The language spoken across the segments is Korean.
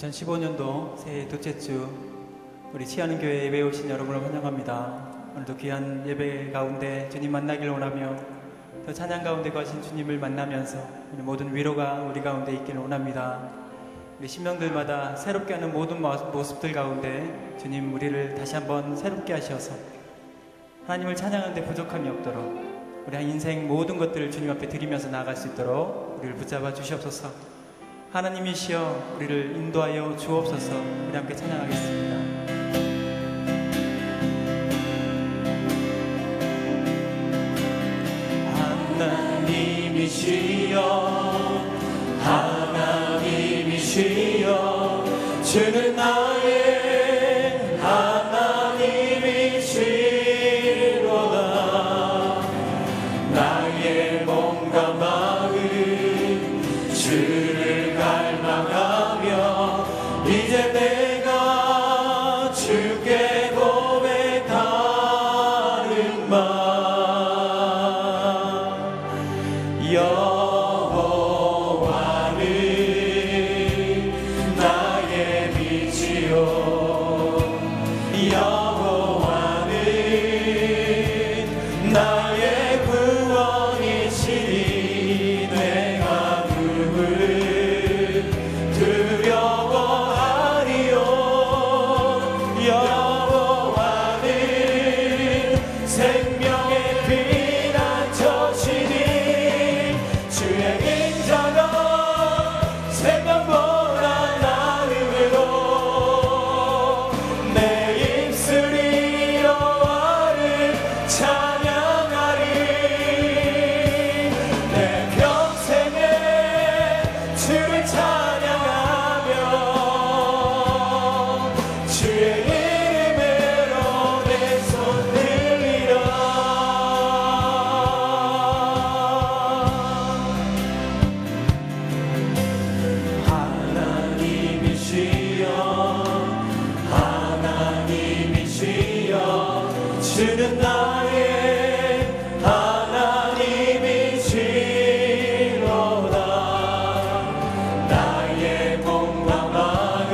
2015년도 새해 둘째 주 우리 치하는 교회에 예배 오신 여러분을 환영합니다. 오늘도 귀한 예배 가운데 주님 만나길 원하며 또 찬양 가운데 거하신 주님을 만나면서 모든 위로가 우리 가운데 있기를 원합니다. 우리 신명들마다 새롭게 하는 모든 모습들 가운데 주님 우리를 다시 한번 새롭게 하셔서 하나님을 찬양하는 데 부족함이 없도록 우리 인생 모든 것들을 주님 앞에 드리면서 나아갈 수 있도록 우리를 붙잡아 주시옵소서. 하나님이시여 우리를 인도하여 주옵소서. 우리 함께 찬양하겠습니다. 하나님이시여 하나님이시여 주는 나의 하나님이시로다. 나의 몸과 마음 주를 갈망하며 이제 내가 주께 고백하는 말 여호와는 나의 빛이요 여호와는 나의 구원이시니 내가 누구를 두려워하리요. 여호와는 생명의 피난처시니 주의 인자가 생명보다 나음으로 내 입술이 여호와를 찬양하리. 내 평생에 주를 찬양하며 주의 이름으로 내 손 들리라. 하나님이시여 하나님이시여 주는 나의 하나님이시로다. 나의 몸과 마음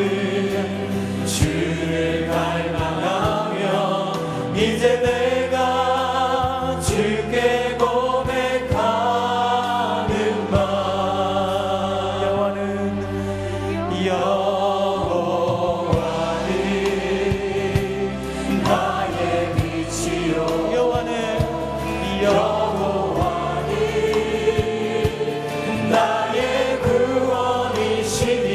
주를 갈망하며 이제 내가 주께 고백하는 말 여호와는 나의 빛이요 여호와는 나의 구원이시니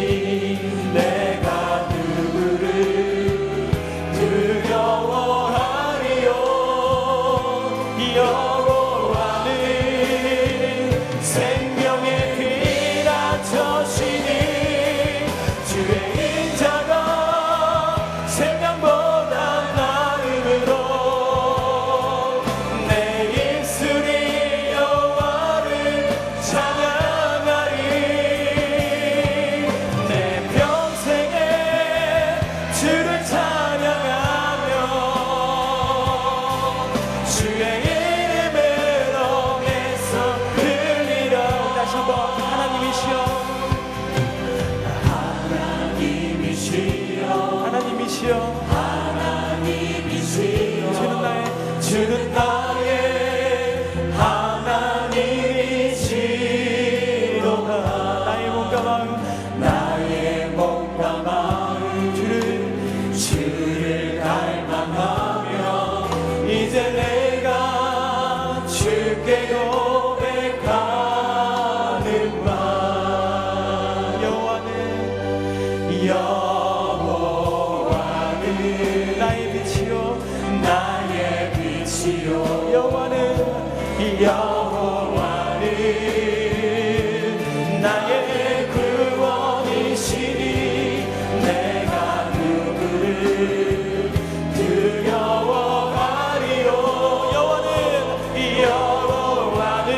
내가 누구를 두려워하리요. 여호와는 생명의 피난처시니 주의 인자가 생명보다 나음으로 내 입술이 여호와를 찬양하리. 내 평생에 주를 찬양하며 주의 이름으로 내 손 들리라. 다시 한번 하나님이시여 하나님이시여 하나님이시여 주는 나의 하나님이시로다. 나의 몸과 마음 주를 갈망하며 이제 내가 주께 고백하는 말 여호와는 나의 빛이요 여호와는 나의 구원이시니 내가 누구를 두려워하리요. 여호와는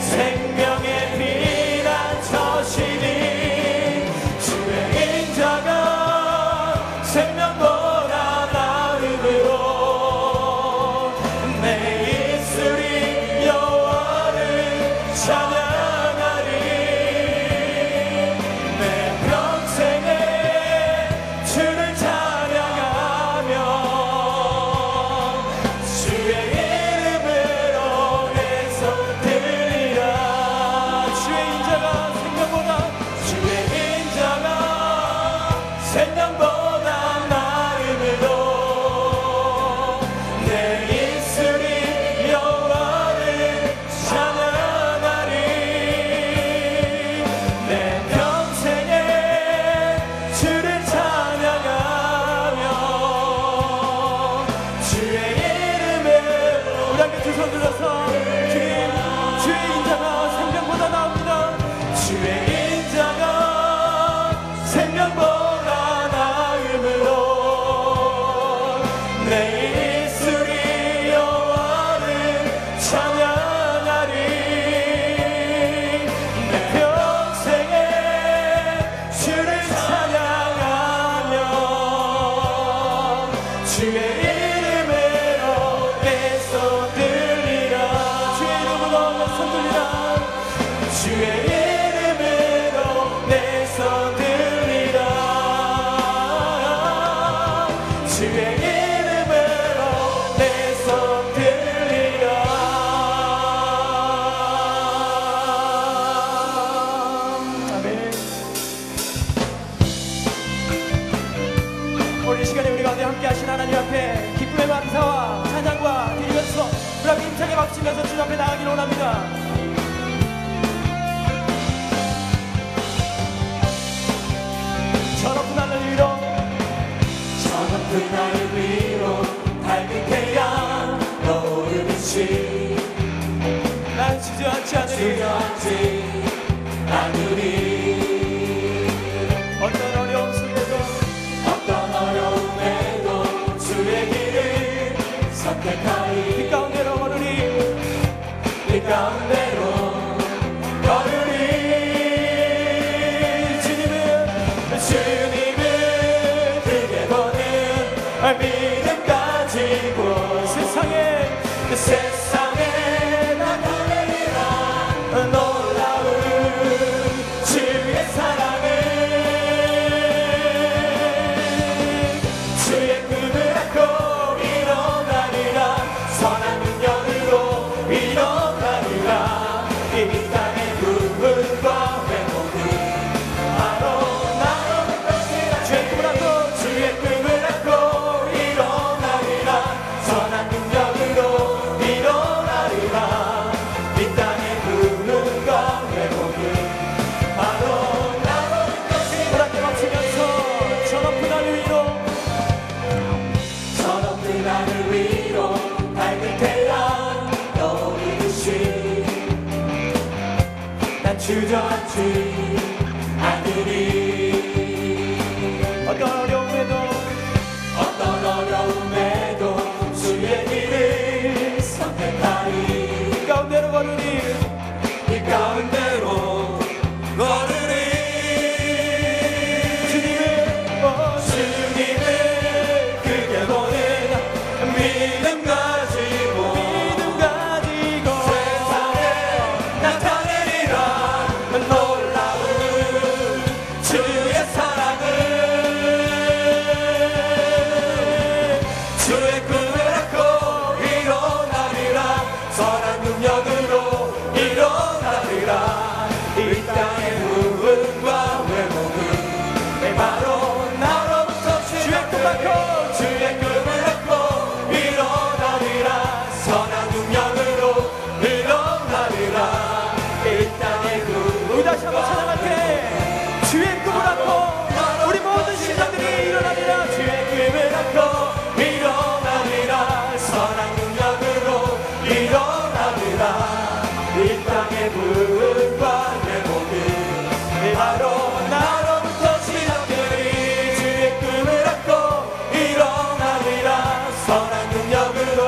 생명의 피난처시니 주의 인자가 생명보다 나음으로 내 입술이 두 손 들어서 주님, 주의 인자가 생명보다 나옵니다. 주의 인자가 생명보다 나음으로 내 입술이 여호와를 찬양하리. 내 평생에 주를 찬양하며 주의 이름으로 내 손 들리라. 주의 이름으로 내 손 들리라. 주의 이름으로 내 손 들리라. 주의 이름으로 내 손 들리라. 아멘. 오늘 이 시간에 우리 가운데 함께 하신 하나님 앞에 기쁨의 감사와 찬양과 드리면서 우리 함께 힘차게 박수치면서 주님 앞에 나가기를 원합니다. 저 높은 하늘 위로 저 높은 하늘 위로 밝은 태양 떠오르듯이 난 주저앉지 않으리. 주저앉지 않으리. 어떤 어려움 속에도 어떤 어려움에도 주의 길을 선택하리. 빛 가운데로 걸으리. 이 가운데로 걸으리. 주님은 크게 보는 믿음 가지고 세상에 나타내리라. 놀라운 주의 사랑을 주의 꿈을 안고 일어나리라. 선한 능력으로 일어나리라. 이 땅의 부흥과 회복은 바로 나오는 것이라. 주의 꿈을 안고 일어나리라. 선한 능력으로 일어나리라. 이 땅의 부흥과 회복은 바로 나오는 것이라. 우리 함께 박수면서 저 높은 하늘 위로 저 높은 하늘 위로 밝은 태양 떠오르듯이 난 주저앉지 않으리. 어떤 어려움에도 어떤 어려움에도 주의 길을 선택하리. 빛 가운데로 걸으리. 이 가운데로 걸으리. 주님을 크게 보는 믿음 가지고 세상에 나타내리라. 놀라운 주의 사랑을 주의 꿈을 안고 일어나리라. 선한 능력으로 일어나리라. 이 땅의 부흥과 회복은 바로 나로부터 주의 꿈을 안고 일어나리라. 선한 능력으로 일어나리라. 이 땅의 우리 다시 한번 찬양할게. 주의 꿈을 안고 우리 모든 신자들이 일어나리라. 주의 꿈을 안고 일어나리라. 선한 능력으로 일어나리라. 이 땅의 부흥과 회복은 바로 나로부터 시작되리. 주의 꿈을 안고 일어나리라. 선한 능력으로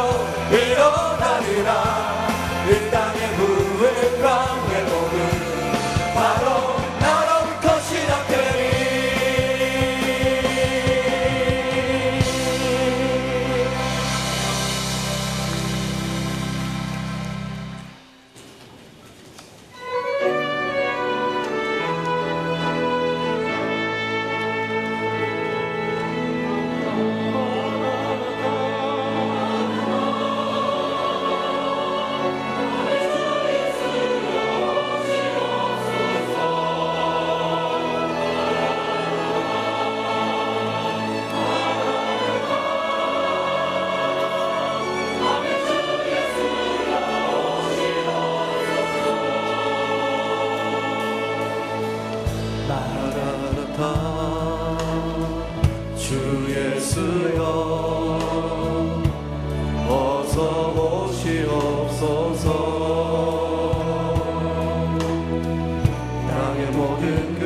일어나리라. 이 땅의 부흥과 회복은 바로 나로부터 시작되리. 하소서. 땅의 모든 그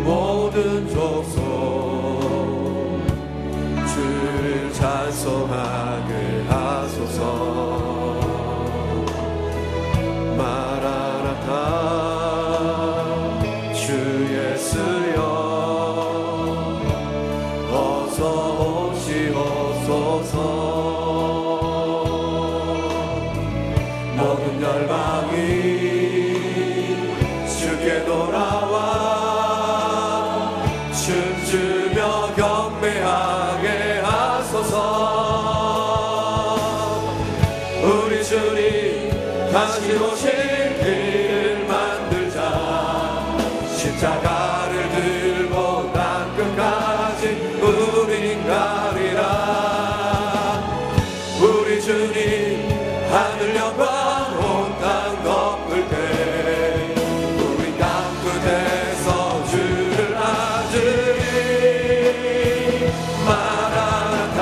모든 족속 주를 찬송하게 하소서. 마라나타 주 예수여 어서 오시옵소서. 모든 열방이 주께 돌아와 춤추며 경배하게 하소서. 우리 주님 다시 오실 길을 만들자. 십자가를 들고 땅 끝까지 우린 가리라. 우리 주님 하늘 영광 온 땅 덮을 때 우린 땅 끝에서 주를 아주리. 마라나타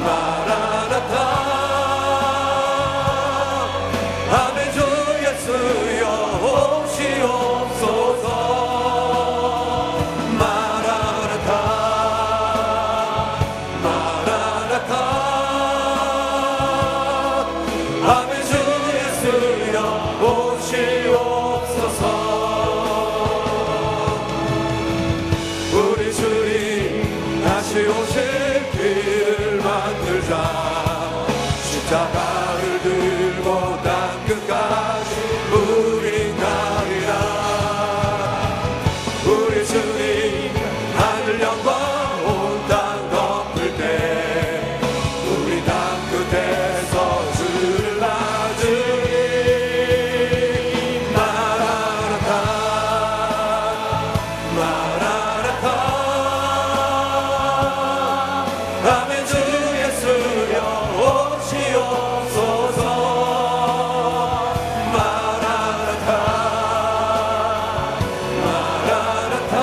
마라나타 아멘. 주 예수여 오시옵소서. 마라나타 마라나타 아멘. 주 예수여 오시옵소서. 우리 주님 다시 오실 길을 만들자. 십자가를 들고 땅 끝까지 우린 가리라. 우리 주님 하늘 영광 온 땅 덮을 때 우리 땅 끝에서 주를 아주리. 마라나타 마라나타 아멘. 주 예수여 오시옵소서. 마라나타 마라나타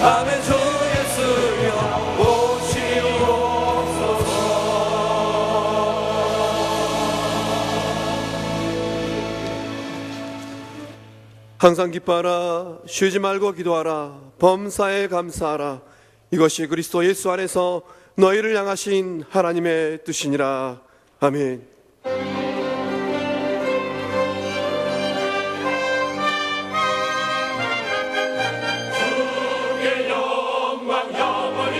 아멘. 주 예수여 오시옵소서. 항상 기뻐하라. 쉬지 말고 기도하라. 범사에 감사하라. 이것이 그리스도 예수 안에서 너희를 향하신 하나님의 뜻이니라. 아멘. 주의 영광 영원히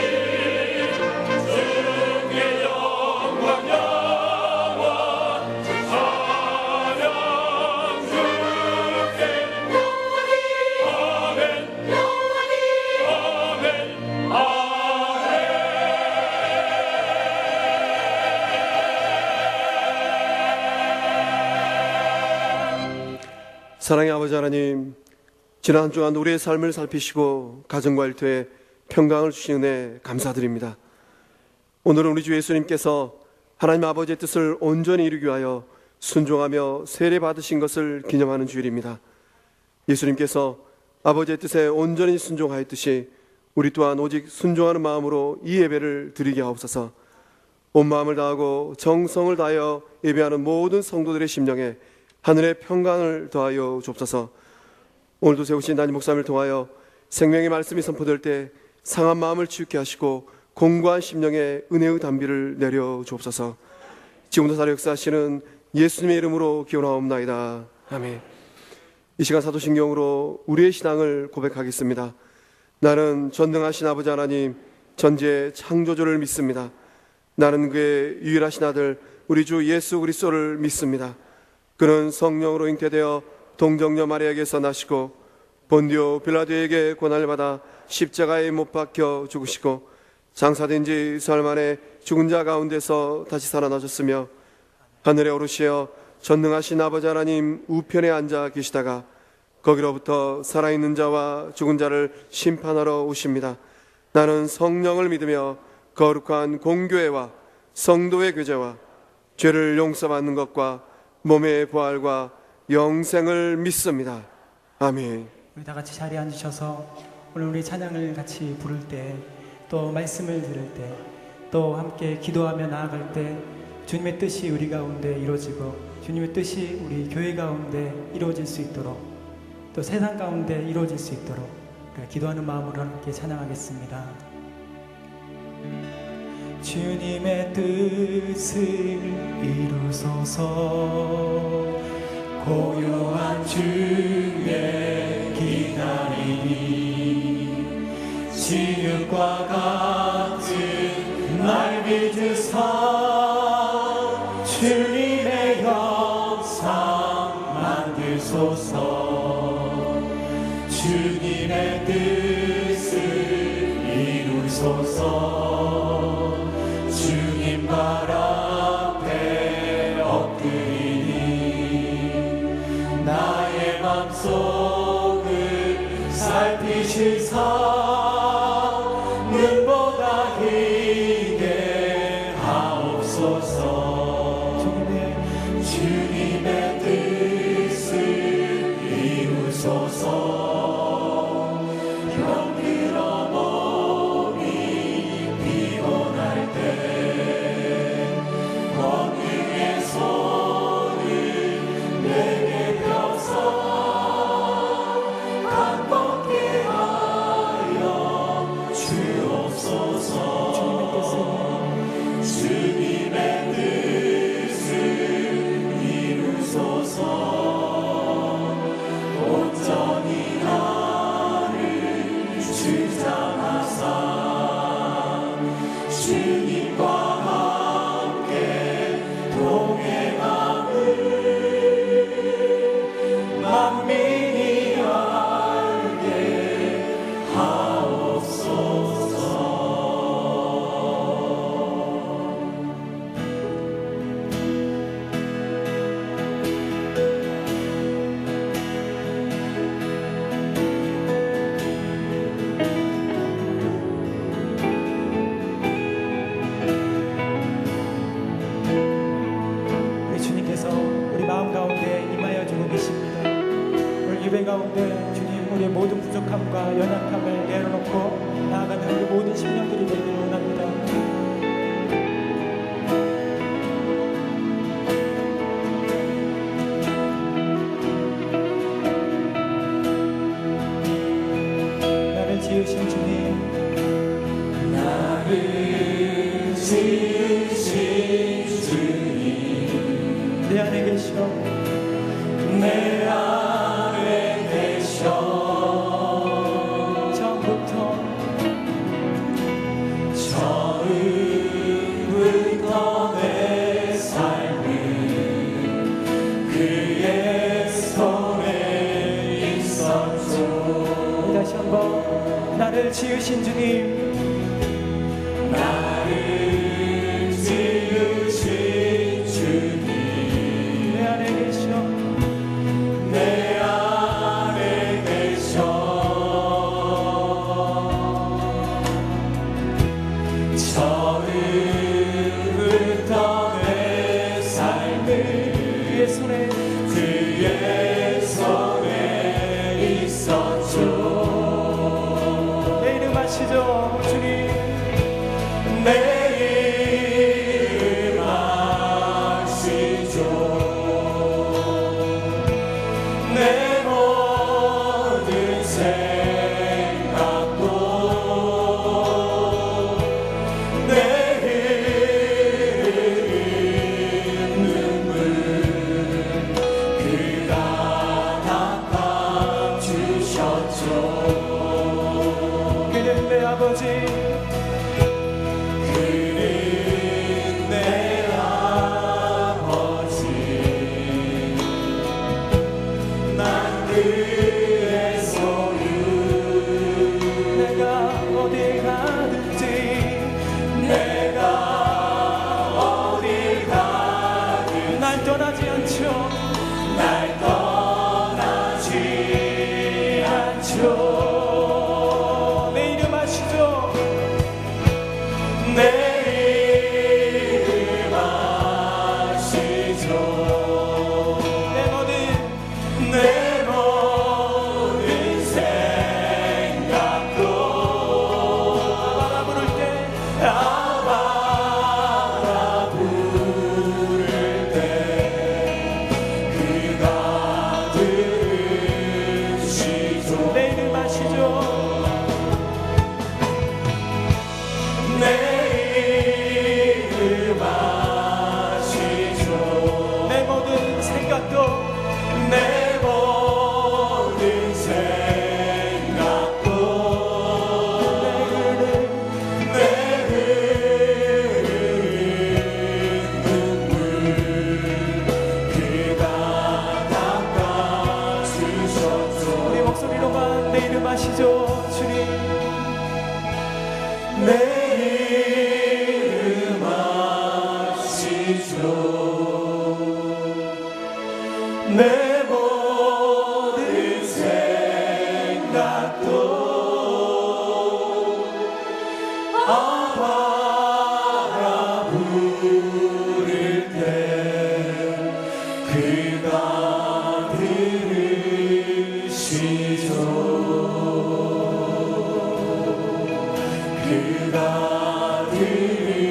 주의 영광 영원 찬양 주께 영원히 아멘 영원히 아멘 아멘. 사랑의 아버지 하나님, 지난 한 주간 우리의 삶을 살피시고 가정과 일터에 평강을 주신 은혜 감사드립니다. 오늘은 우리 주 예수님께서 하나님 아버지의 뜻을 온전히 이루기 위하여 순종하며 세례 받으신 것을 기념하는 주일입니다. 예수님께서 아버지의 뜻에 온전히 순종하였듯이 우리 또한 오직 순종하는 마음으로 이 예배를 드리게 하옵소서. 온 마음을 다하고 정성을 다하여 예배하는 모든 성도들의 심령에 하늘의 평강을 더하여 주옵소서. 오늘도 세우신 담임 목사님을 통하여 생명의 말씀이 선포될 때 상한 마음을 치유케 하시고 공고한 심령에 은혜의 담비를 내려 주옵소서. 지금도 살아 역사하시는 예수님의 이름으로 기원하옵나이다. 아멘. 이 시간 사도신경으로 우리의 신앙을 고백하겠습니다. 나는 전능하신 아버지 하나님 전지의 창조주를 믿습니다. 나는 그의 유일하신 아들 우리 주 예수 그리스도를 믿습니다. 그는 성령으로 잉태되어 동정녀 마리아에게서 나시고 본디오 빌라도에게 고난을 받아 십자가에 못 박혀 죽으시고 장사된 지 사흘 만에 죽은 자 가운데서 다시 살아나셨으며 하늘에 오르시어 전능하신 아버지 하나님 우편에 앉아 계시다가 거기로부터 살아있는 자와 죽은 자를 심판하러 오십니다. 나는 성령을 믿으며 거룩한 공교회와 성도의 교제와 죄를 용서받는 것과 몸의 부활과 영생을 믿습니다. 아멘. 우리 다 같이 자리에 앉으셔서 오늘 우리 찬양을 같이 부를 때 또 말씀을 들을 때, 또 함께 기도하며 나아갈 때 주님의 뜻이 우리 가운데 이루어지고 주님의 뜻이 우리 교회 가운데 이루어질 수 있도록, 또 세상 가운데 이루어질 수 있도록 기도하는 마음으로 함께 찬양하겠습니다. 주님의 뜻을 이루소서. 고요한 주의 기다림이 지흙과 같은 날 믿으사 주님의 형상 만드소서. 주님의 뜻을 이루소서. 주님 발 앞에 엎드리니 나의 맘속을 살피시사 눈보다 희게 하옵소서. 주님의 뜻을 이루소서. 병들어 몸이 피곤할 때 권능의 손을 내게 펴서 강건케 하여 주옵소서. 주님의 뜻을 이루소서. 온전히 나를 주장하사 주님과 함께 동행함을 만민이 알게 하옵소서. 우리 주님께서 우리 마음 가운데 임하여 주고 계십니다. 오늘 예배 가운데 주님 우리의 모든 부족함과 연약함을 내려놓고 나아가는 우리 모든 심령들이 되기를 원합니다. 나를 지으신 주님, 나를 지으신 주님, 내 안에 계셔, 내 안에 계셔. 처음부터 내 삶을 그의 손에 있었죠. 다시 한번 나를 지으신 주님, 나를 지으신 주님, 내 안에 계셔, 내 안에 계셔. 처음부터 내 삶을 그의 손에 있었죠. 내 이름 아시죠 주님? 내 이름 아시죠. 내 모든 생각도 내 흐르는 눈물 그가 닦아주셨죠. 그는 내 아버지, 그는 내 아버지. 난 그의 소유. 내가 어딜 가든지, 내가 어딜 가든 날 떠나지 않죠. 날 떠나지 않죠. 내 이름 아시죠? 내 이름 아시죠. 내 모든 생각도 바라보를 내 이름 아시죠. 내 모든 생각도 내 모든 생각도 내 흐르는 눈물 그가 닦아주셨죠. 우리 목소리로만 내 이름 아시죠 주님. 내 이름 아시죠. 내 모든 생각도 아바라 부를 때 그가 들으시죠. 그가 들으시죠.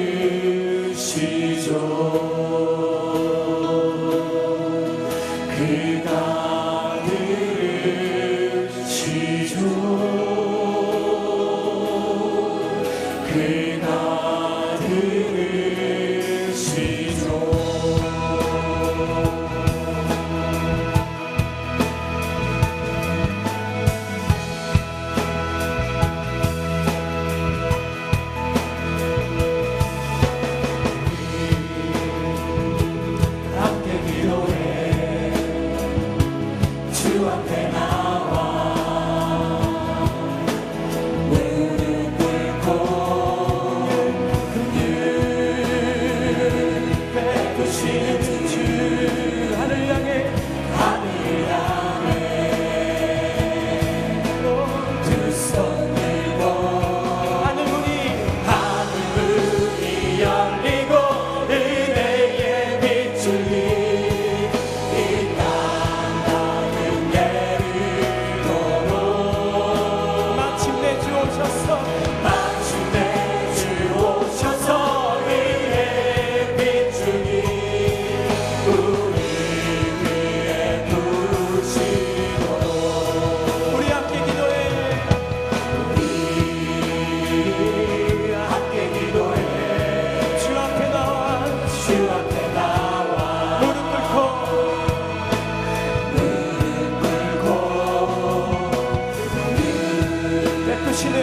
그가 들으시죠. 그가 들으시죠. 함께 기도해 주 앞에 나와 무릎 꿇고 긍휼 베푸시는 주 하늘 향해 하늘 향해 두 손 들고 하늘 문이 하늘 문이 열리고 은혜의 빛줄이 이 땅 가득 내리도록 마침내 주 오셨어. 마침내 주 오셔서 은혜의 빛줄이 우리 위에 부시도록 우리 함께 기도해. 우리 함께 기도해 주 앞에 나와 주 앞에 나와 무릎 꿇고 베푸시는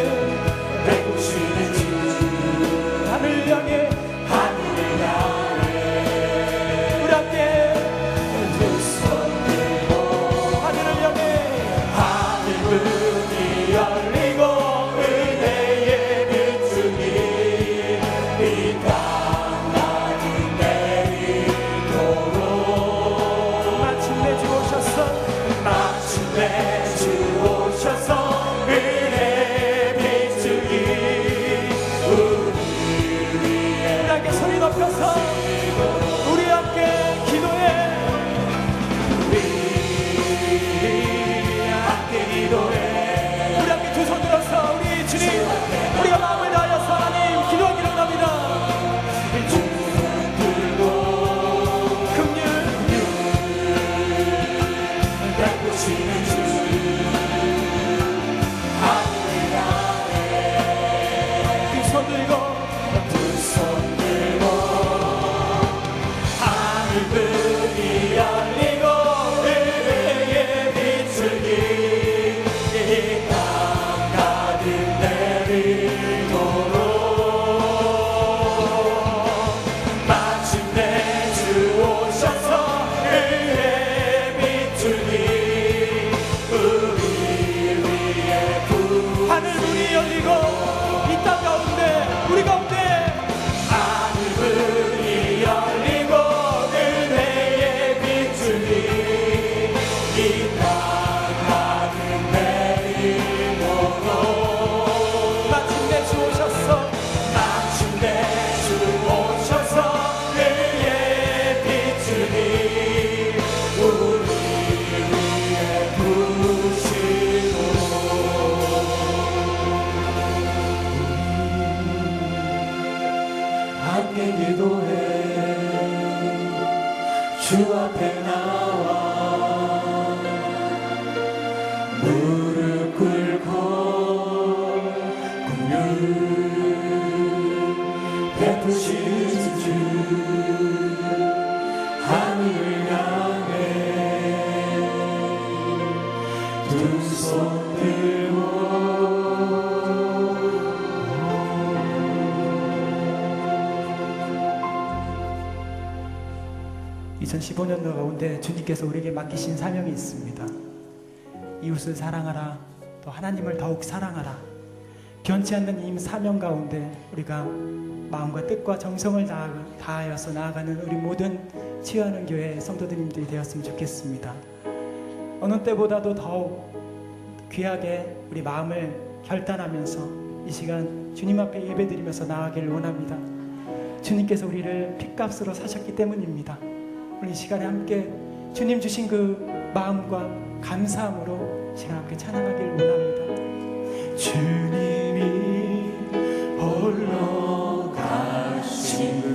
베푸시는 주 하늘 향해 하늘을 향해 우리 함께 두 손 들고 하늘을 향해 하늘 문이 열리고 은혜의 빛줄이 이 땅 가득 내리도록 마침내 주 오셨어. 마침내 주 오셔서 은혜의 빛줄이 우리 위에 우리 함께 소리 높여서 우리 함께 기도해. 우리 함께 기도해 우리 함께 두 손 들어서 우리 주님 우리가 마음을 다하여서 하나님 기도하기를 원합니다. 긍휼 베푸시는 주 하늘 향해 두 손 들고 두 손 들고 하늘 문이 열리고 은혜의 빛줄이 이 땅 가득 내리도록 마침내 주 오셔서 은혜의 빛줄이 우리 위에 하늘 문이 열리고 이 땅 가운데 우리 가운데 하늘 문이 열리고 은혜의 빛줄이 이 땅 가득 내리도록 마침내 주 오셨어. 마침내 주 오셔서 은혜의 빛줄이 우리 위에 부시도록 함께 기도해 주 앞에 나와 무릎 꿇고 긍휼 살피시는 주 하늘을 향해 두 손 들고 2015년도 가운데 주님께서 우리에게 맡기신 사명이 있습니다. 이웃을 사랑하라, 또 하나님을 더욱 사랑하라. 변치 않는 이 사명 가운데 우리가 마음과 뜻과 정성을 다하여서 나아가는 우리 모든 치유하는 교회 성도들님들이 되었으면 좋겠습니다. 어느 때보다도 더욱 귀하게 우리 마음을 결단하면서 이 시간 주님 앞에 예배드리면서 나아가기를 원합니다. 주님께서 우리를 핏값으로 사셨기 때문입니다. 오늘 이 시간에 함께 주님 주신 그 마음과 감사함으로 시간 함께 찬양하기를 원합니다. 주님이 홀로 가신 그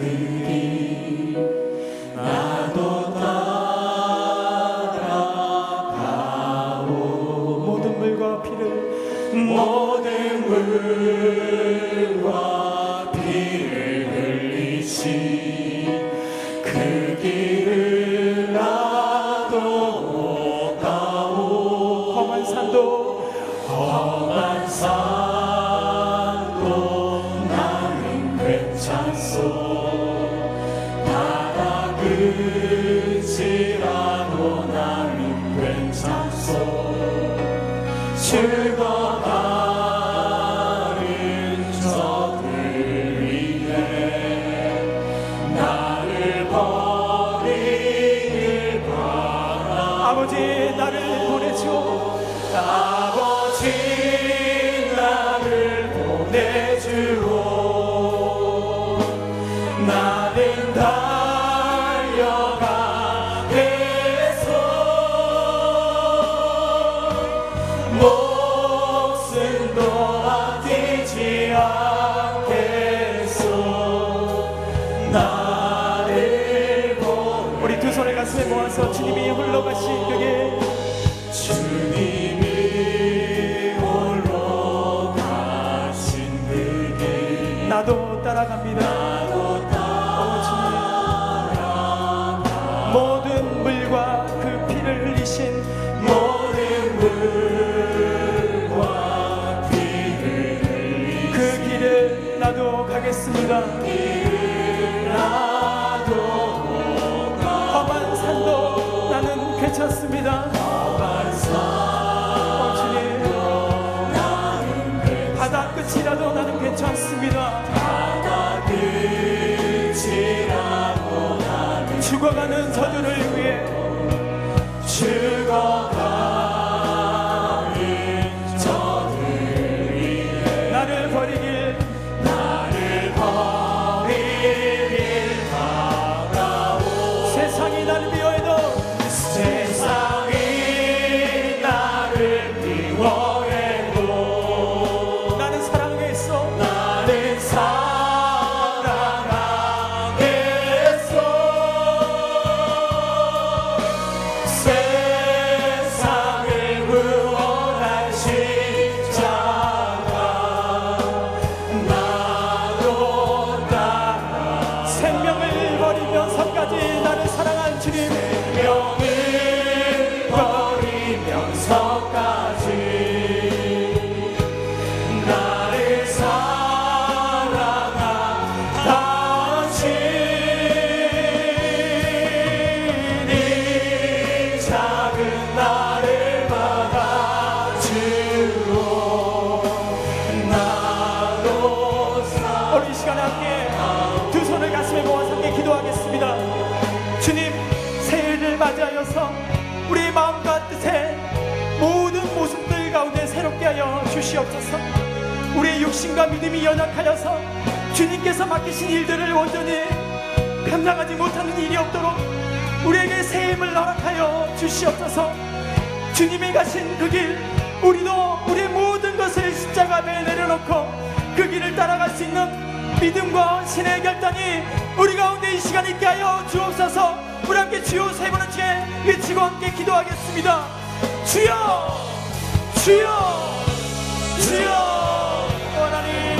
길 나도 따라가오 모든 물과 피를 모든 물과 피를 흘리신 그 길을 나도 가오 험한 산도 험한 산도 나는 괜찮소 바다 끝이라도 나는 괜찮소 죽어가는 저들 위해 나를 버리길 바라 아버지 나를 보내주오. 아버지 나를 보내주오 나는 달려가겠소 목숨도 아끼지 않겠소 나를 보내 우리 두 손을 가슴에 모아서 주님이 홀로 가신 그게 주님이 홀로 가신 그 길 나도 따라갑니다. 나도 따라가 모든 물과 그 피를 흘리신 모든 물과 피를 흘린 그 길을 나도 가겠습니다. 나도 험한 산도 나는 괜찮습니다. 험한 주님 나는 바다 끝이라도 나는 괜찮습니다. 바다 끝이라도 나는 죽어가는 저들을 위해 죽어가는 저들 위해 나를 버리길 나를 버리길 바라오 세상이 나를 미워해도 세상이 나를 미워해도 나는 사랑하겠소. 나는 사랑하겠소 세상을 구원한 십자가 나도 따라 생명을 버리면서까지 나를 사랑한 주님 생명을 버리면서까지 나를 사랑한 당신이 작은 나를 받아주고 나도 오늘 이 시간에 함께 두 손을 가슴에 모아서 함께 기도하겠습니다. 주님 새해를 맞이하여서 우리 마음과 뜻에 모든 모습들 가운데 새롭게 하여 주시옵소서. 우리의 육신과 믿음이 연약하여서 주님께서 맡기신 일들을 온전히 감당하지 못하는 일이 없도록 우리에게 새 힘을 허락하여 주시옵소서. 주님이 가신 그 길 우리도 우리의 모든 것을 십자가 앞에 내려놓고 그 길을 따라갈 수 있는 믿음과 신의 결단이 우리 가운데 이 시간 있게 하여 주옵소서. 우리 함께 주여 세 번을 주에 외치고 함께 기도하겠습니다. 주여 주여 주여 하나님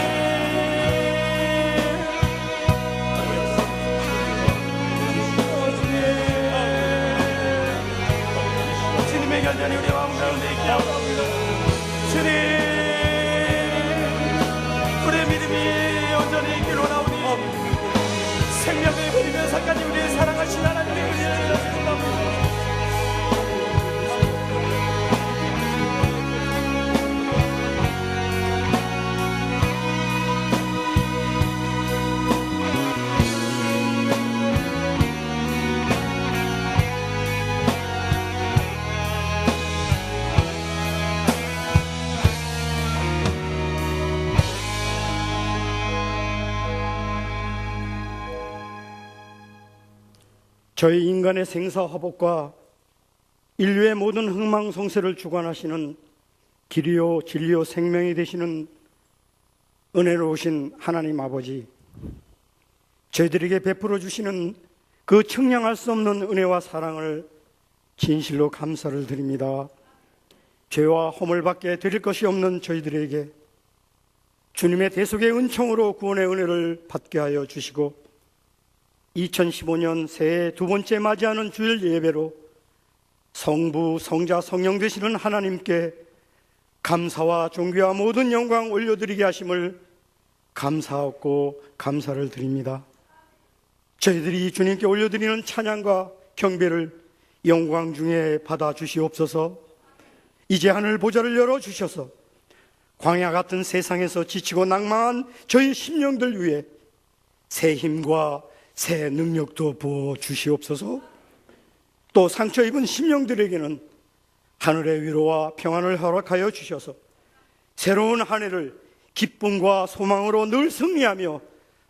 생명을 흐리면서까지 우리를 사랑하신 하나님의 은혜를 드립니다. 저희 인간의 생사화복과 인류의 모든 흥망성쇠를 주관하시는 길이요 진리요 생명이 되시는 은혜로우신 하나님 아버지, 저희들에게 베풀어 주시는 그 측량할 수 없는 은혜와 사랑을 진실로 감사를 드립니다. 죄와 허물밖에 드릴 것이 없는 저희들에게 주님의 대속의 은총으로 구원의 은혜를 받게 하여 주시고 2015년 새해 두 번째 맞이하는 주일 예배로 성부, 성자, 성령 되시는 하나님께 감사와 존귀와 모든 영광 올려드리게 하심을 감사하고 감사를 드립니다. 저희들이 주님께 올려드리는 찬양과 경배를 영광 중에 받아 주시옵소서. 이제 하늘 보좌를 열어주셔서 광야 같은 세상에서 지치고 낭망한 저희 심령들 위해 새 힘과 새 능력도 부어 주시옵소서. 또 상처 입은 심령들에게는 하늘의 위로와 평안을 허락하여 주셔서 새로운 한 해를 기쁨과 소망으로 늘 승리하며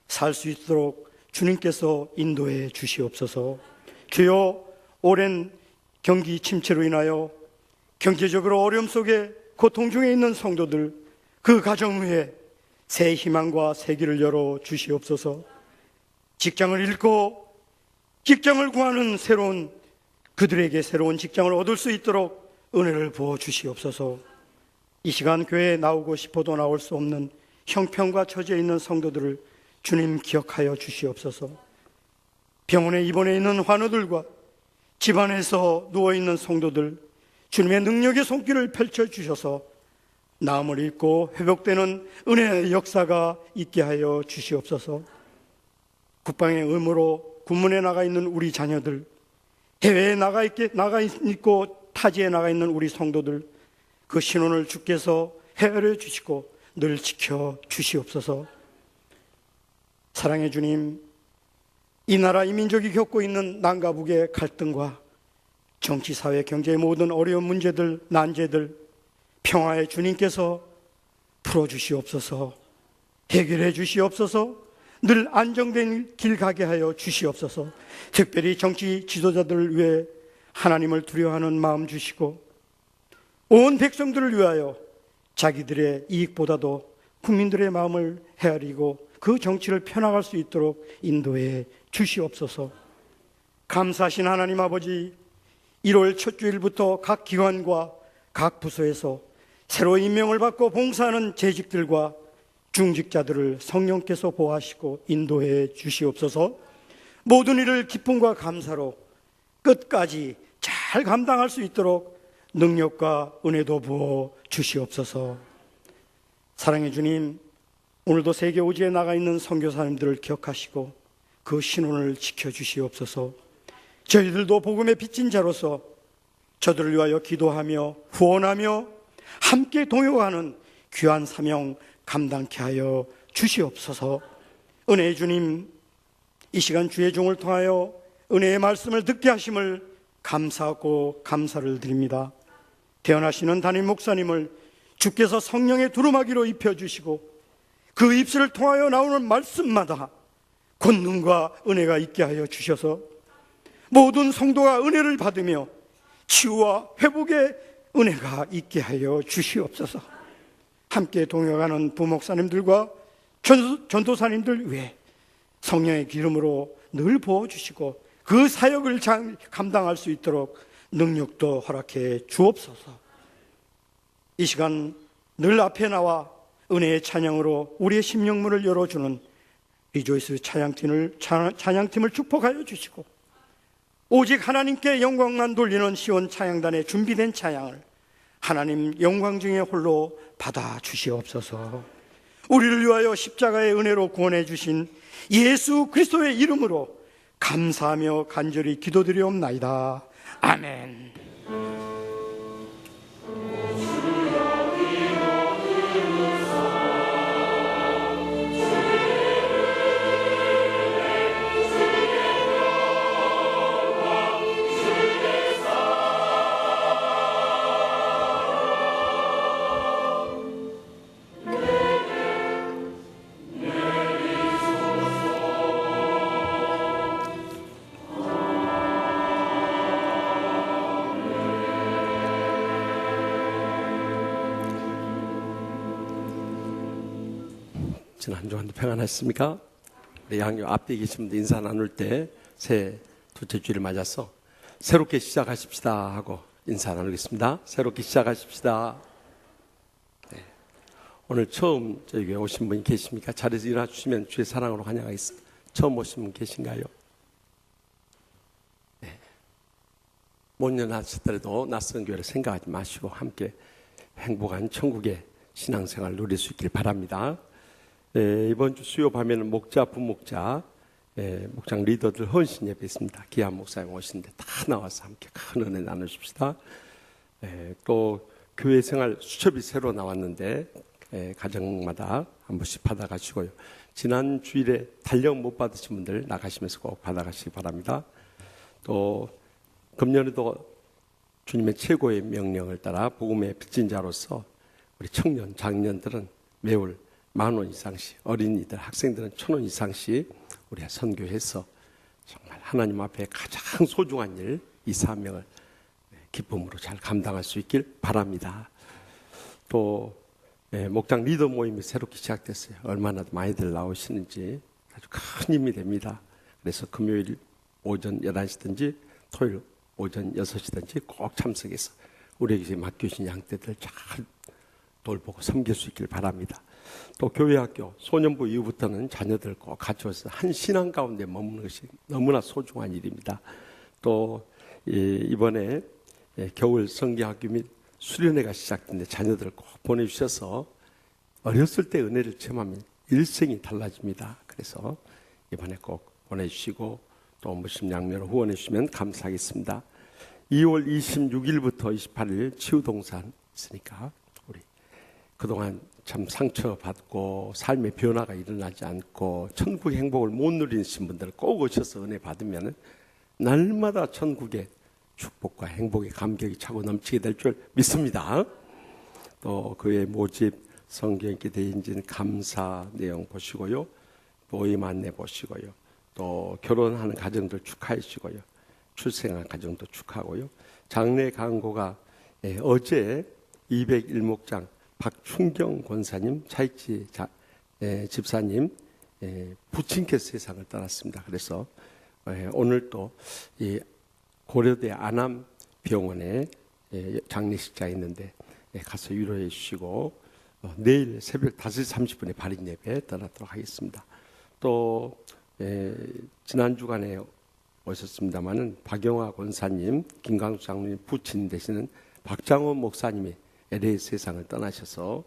살 수 있도록 주님께서 인도해 주시옵소서. 주여, 오랜 경기 침체로 인하여 경제적으로 어려움 속에 고통 중에 있는 성도들, 그 가정 위에 새 희망과 새 길을 열어 주시옵소서. 직장을 잃고 직장을 구하는 그들에게 새로운 직장을 얻을 수 있도록 은혜를 부어 주시옵소서. 이 시간 교회에 나오고 싶어도 나올 수 없는 형편과 처지에 있는 성도들을 주님 기억하여 주시옵소서. 병원에 입원해 있는 환우들과 집안에서 누워있는 성도들, 주님의 능력의 손길을 펼쳐주셔서 나음을 입고 회복되는 은혜의 역사가 있게 하여 주시옵소서. 국방의 의무로 군문에 나가 있는 우리 자녀들, 해외에 나가 있고 타지에 나가 있는 우리 성도들, 그 신원을 주께서 헤아려 주시고 늘 지켜 주시옵소서. 사랑의 주님, 이 나라 이 민족이 겪고 있는 남과 북의 갈등과 정치, 사회, 경제의 모든 어려운 문제들, 난제들 평화의 주님께서 풀어주시옵소서. 해결해 주시옵소서. 늘 안정된 길 가게 하여 주시옵소서. 특별히 정치 지도자들을 위해 하나님을 두려워하는 마음 주시고 온 백성들을 위하여 자기들의 이익보다도 국민들의 마음을 헤아리고 그 정치를 펴나갈 수 있도록 인도해 주시옵소서. 감사하신 하나님 아버지, 1월 첫 주일부터 각 기관과 각 부서에서 새로 임명을 받고 봉사하는 재직들과 중직자들을 성령께서 보호하시고 인도해 주시옵소서. 모든 일을 기쁨과 감사로 끝까지 잘 감당할 수 있도록 능력과 은혜도 부어 주시옵소서. 사랑의 주님, 오늘도 세계 오지에 나가 있는 선교사님들을 기억하시고 그 신원을 지켜주시옵소서. 저희들도 복음의 빚진 자로서 저들을 위하여 기도하며 후원하며 함께 동역하는 귀한 사명 감당케 하여 주시옵소서. 은혜의 주님, 이 시간 주의 종을 통하여 은혜의 말씀을 듣게 하심을 감사하고 감사를 드립니다. 태어나시는 담임 목사님을 주께서 성령의 두루마기로 입혀주시고 그 입술을 통하여 나오는 말씀마다 권능과 은혜가 있게 하여 주셔서 모든 성도가 은혜를 받으며 치유와 회복의 은혜가 있게 하여 주시옵소서. 함께 동역하는 부목사님들과 전도사님들 위해 성령의 기름으로 늘 부어주시고 그 사역을 감당할 수 있도록 능력도 허락해 주옵소서. 이 시간 늘 앞에 나와 은혜의 찬양으로 우리의 심령문을 열어주는 리조이스 찬양팀을 축복하여 주시고 오직 하나님께 영광만 돌리는 시온 찬양단의 준비된 찬양을 하나님 영광 중에 홀로 받아 주시옵소서. 우리를 위하여 십자가의 은혜로 구원해 주신 예수 그리스도의 이름으로 감사하며 간절히 기도드리옵나이다. 아멘. 지난 한 주간도 평안하셨습니까? 우리 양교 앞에 계신 분들 인사 나눌 때 새해 둘째 주를 맞아서 새롭게 시작하십시다 하고 인사 나누겠습니다. 새롭게 시작하십시다. 네. 오늘 처음 저희 교회 오신 분이 계십니까? 자리에서 일어나 주시면 주의 사랑으로 환영하겠습니다. 처음 오신 분 계신가요? 네. 못 연하셨더라도 낯선 교회를 생각하지 마시고 함께 행복한 천국의 신앙생활 누릴 수 있길 바랍니다. 이번 주 수요 밤에는 목자, 부목자, 목장 리더들 헌신 예배 있습니다. 기한 목사님 오시는데 다 나와서 함께 큰 은혜 나누십시다. 또 교회 생활 수첩이 새로 나왔는데 가정마다 한 번씩 받아가시고요. 지난 주일에 달력 못 받으신 분들 나가시면서 꼭 받아가시기 바랍니다. 또 금년에도 주님의 최고의 명령을 따라 복음의 빚진 자로서 우리 청년, 장년들은 매월 10,000원 이상씩, 어린이들, 학생들은 1,000원 이상씩 우리가 선교해서 정말 하나님 앞에 가장 소중한 일, 이 사명을 기쁨으로 잘 감당할 수 있길 바랍니다. 또 목장 리더 모임이 새롭게 시작됐어요. 얼마나 많이들 나오시는지 아주 큰 힘이 됩니다. 그래서 금요일 오전 11시든지 토요일 오전 6시든지 꼭 참석해서 우리에게 맡겨주신 양떼들 잘 돌보고 섬길 수 있길 바랍니다. 또 교회학교 소년부 이후부터는 자녀들 꼭 같이와서 한 신앙 가운데 머무는 것이 너무나 소중한 일입니다. 또 이번에 겨울 성경학교 및 수련회가 시작됐는데 자녀들 꼭 보내주셔서 어렸을 때 은혜를 체험하면 일생이 달라집니다. 그래서 이번에 꼭 보내주시고 또 무심양면으로 후원해 주시면 감사하겠습니다. 2월 26일부터 28일 치유동산 있으니까 우리 그동안 참 상처받고 삶의 변화가 일어나지 않고 천국의 행복을 못 누리신 분들 꼭 오셔서 은혜 받으면 날마다 천국의 축복과 행복의 감격이 차고 넘치게 될 줄 믿습니다. 또 그의 모집 성경에 되어 있는 감사 내용 보시고요. 모임 안내 보시고요. 또 결혼하는 가정들 축하해 주시고요. 출생한 가정도 축하하고요. 장례 강고가 어제 201목장 박충경 권사님, 차익지 집사님 부친께서 세상을 떠났습니다. 그래서 오늘 또 고려대 안암병원에 장례식장이 있는데 가서 위로해 주시고 내일 새벽 5시 30분에 발인 예배 떠나도록 하겠습니다. 또 지난 주간에 오셨습니다마는 박영화 권사님, 김강수 장로님 부친 되시는 박장원 목사님이 LA 세상을 떠나셔서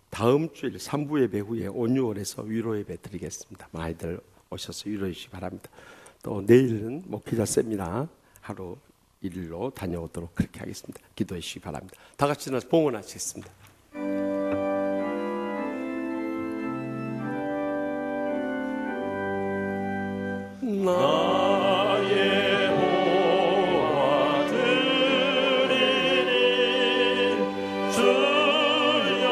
다음 주일 3부 예배 후에 온유월에서 위로 예배 드리겠습니다. 많이들 오셔서 위로해 주시기 바랍니다. 또 내일은 목회자 세미나 하루 일일로 다녀오도록 그렇게 하겠습니다. 기도해 주시기 바랍니다. 다 같이 나서 봉헌하시겠습니다. 나의 보화 드리니 주여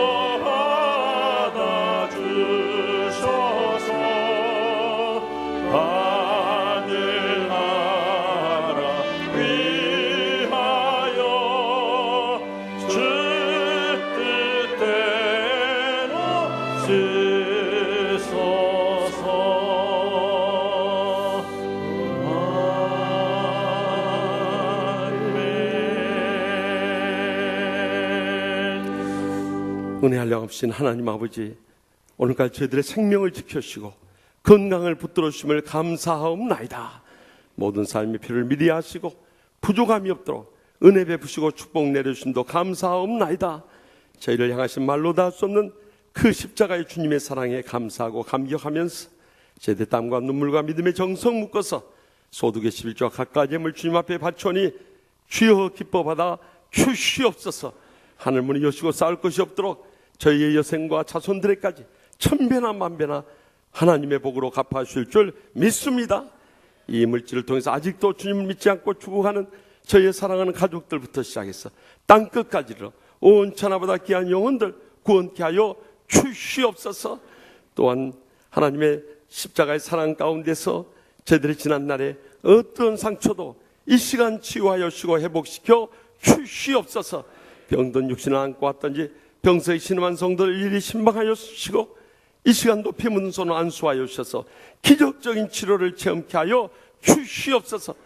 받아주셔서 하늘 나라 위하여 주 뜻대로 쓰소서. 은혜 한량없인 하나님 아버지, 오늘까지 저희들의 생명을 지켜주시고 건강을 붙들어 주심을 감사하옵나이다. 모든 삶의 필요를 미리 아시고 부족함이 없도록 은혜 베푸시고 축복 내려주심도 감사하옵나이다. 저희를 향하신 말로 다 할 수 없는 그 십자가의 주님의 사랑에 감사하고 감격하면서 제대 땀과 눈물과 믿음의 정성 묶어서 소득의 11조와 각가지 예물 주님 앞에 바쳐니 주여 기뻐 받아 주시옵소서. 하늘문이 여시고 쌓을 것이 없도록 저희의 여생과 자손들에까지 천배나 만배나 하나님의 복으로 갚아주실 줄 믿습니다. 이 물질을 통해서 아직도 주님을 믿지 않고 죽어가는 저희의 사랑하는 가족들부터 시작해서 땅끝까지로 온 천하보다 귀한 영혼들 구원케 하여 주시옵소서. 또한 하나님의 십자가의 사랑 가운데서 저희들이 지난 날에 어떤 상처도 이 시간 치유하여 주시고 회복시켜 주시옵소서. 병든 육신을 안고 왔던지 병서에 신음한 성도를 일일이 신방하여 주시고 이 시간도 피 묻은 손을 안수하여 주셔서 기적적인 치료를 체험케 하여 주시옵소서.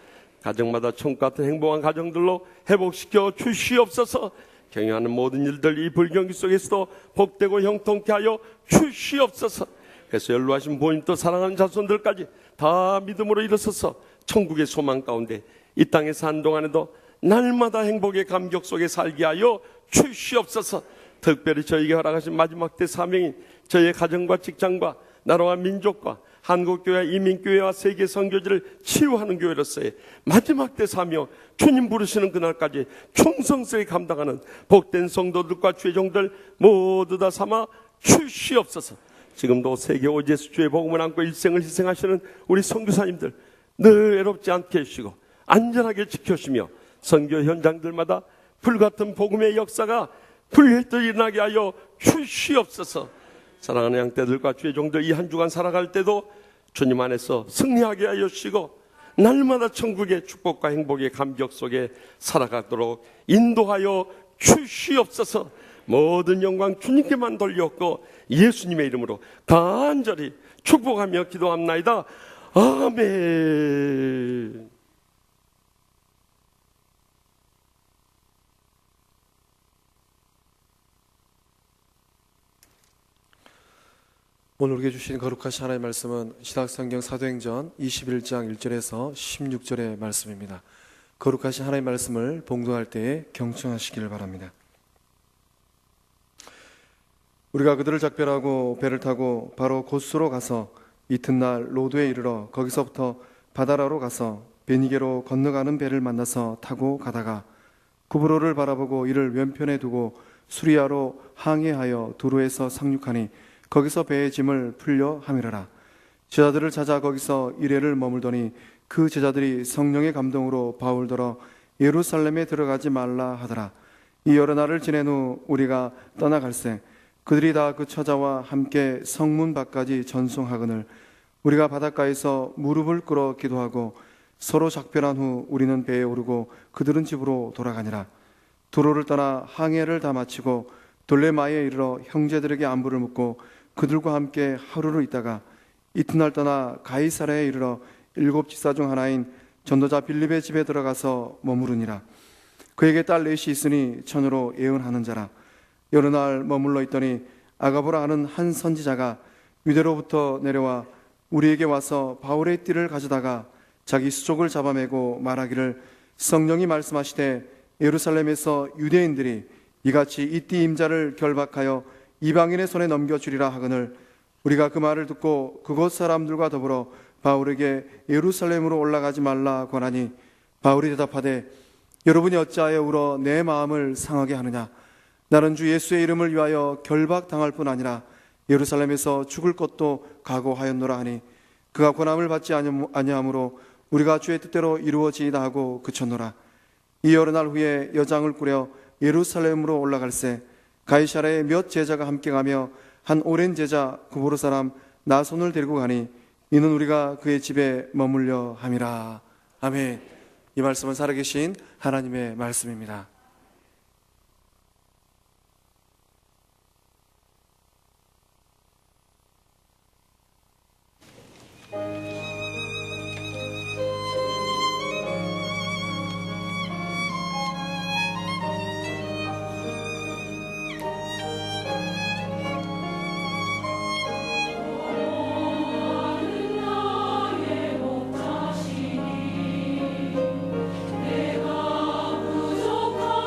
가정마다 천국 같은 행복한 가정들로 회복시켜 주시옵소서. 경영하는 모든 일들 이 불경기 속에서도 복되고 형통케 하여 주시옵소서. 그래서 연로하신 부모님도 사랑하는 자손들까지 다 믿음으로 일어서서 천국의 소망 가운데 이 땅에 산 동안에도 날마다 행복의 감격 속에 살게 하여 주시옵소서. 특별히 저에게 허락하신 마지막 때 사명인 저희의 가정과 직장과 나라와 민족과 한국교회와 이민교회와 세계 선교지를 치유하는 교회로서의 마지막 때 사명, 주님 부르시는 그날까지 충성스레 감당하는 복된 성도들과 주의 종들 모두 다 삼아 주시옵소서. 지금도 세계 오지에서 주의 복음을 안고 일생을 희생하시는 우리 선교사님들 늘 외롭지 않게 해주시고 안전하게 지켜주시며 선교 현장들마다 불같은 복음의 역사가 불일듯 일어나게 하여 주시옵소서. 사랑하는 양떼들과 주의 종들 이 한 주간 살아갈 때도 주님 안에서 승리하게 하여 주시고 날마다 천국의 축복과 행복의 감격 속에 살아가도록 인도하여 주시옵소서. 모든 영광 주님께만 돌렸고 예수님의 이름으로 간절히 축복하며 기도합나이다. 아멘. 오늘 우리에게 주신 거룩하신 하나님의 말씀은 신약성경 사도행전 21장 1절에서 16절의 말씀입니다. 거룩하신 하나님의 말씀을 봉독할 때에 경청하시기를 바랍니다. 우리가 그들을 작별하고 배를 타고 바로 고스로 가서 이튿날 로도에 이르러 거기서부터 바다라로 가서 베니게로 건너가는 배를 만나서 타고 가다가 구브로를 바라보고 이를 왼편에 두고 수리아로 항해하여 두로에서 상륙하니 거기서 배의 짐을 풀려 함이라라. 제자들을 찾아 거기서 이레를 머물더니 그 제자들이 성령의 감동으로 바울더러 예루살렘에 들어가지 말라 하더라. 이 여러 날을 지낸 후 우리가 떠나갈새 그들이 다 그 처자와 함께 성문 밖까지 전송하거늘 우리가 바닷가에서 무릎을 꿇어 기도하고 서로 작별한 후 우리는 배에 오르고 그들은 집으로 돌아가니라. 두로를 떠나 항해를 다 마치고 돌레마에 이르러 형제들에게 안부를 묻고 그들과 함께 하루를 있다가 이튿날 떠나 가이사랴에 이르러 7 집사 중 하나인 전도자 빌립의 집에 들어가서 머무르니라. 그에게 딸 넷이 있으니 처녀로 예언하는 자라. 여러 날 머물러 있더니 아가보라 하는 한 선지자가 유대로부터 내려와 우리에게 와서 바울의 띠를 가져다가 자기 수족을 잡아매고 말하기를 성령이 말씀하시되 예루살렘에서 유대인들이 이같이 이 띠 임자를 결박하여 이방인의 손에 넘겨주리라 하거늘 우리가 그 말을 듣고 그곳 사람들과 더불어 바울에게 예루살렘으로 올라가지 말라 권하니 바울이 대답하되 여러분이 어찌하여 울어 내 마음을 상하게 하느냐. 나는 주 예수의 이름을 위하여 결박당할 뿐 아니라 예루살렘에서 죽을 것도 각오하였노라 하니 그가 권함을 받지 아니하므로 우리가 주의 뜻대로 이루어지이다 하고 그쳤노라. 이 여러 날 후에 여장을 꾸려 예루살렘으로 올라갈새 가이사랴에 몇 제자가 함께 가며 한 오랜 제자 구브로 사람 나손을 데리고 가니 이는 우리가 그의 집에 머물려 함이라. 아멘. 이 말씀은 살아계신 하나님의 말씀입니다. 내가 부족한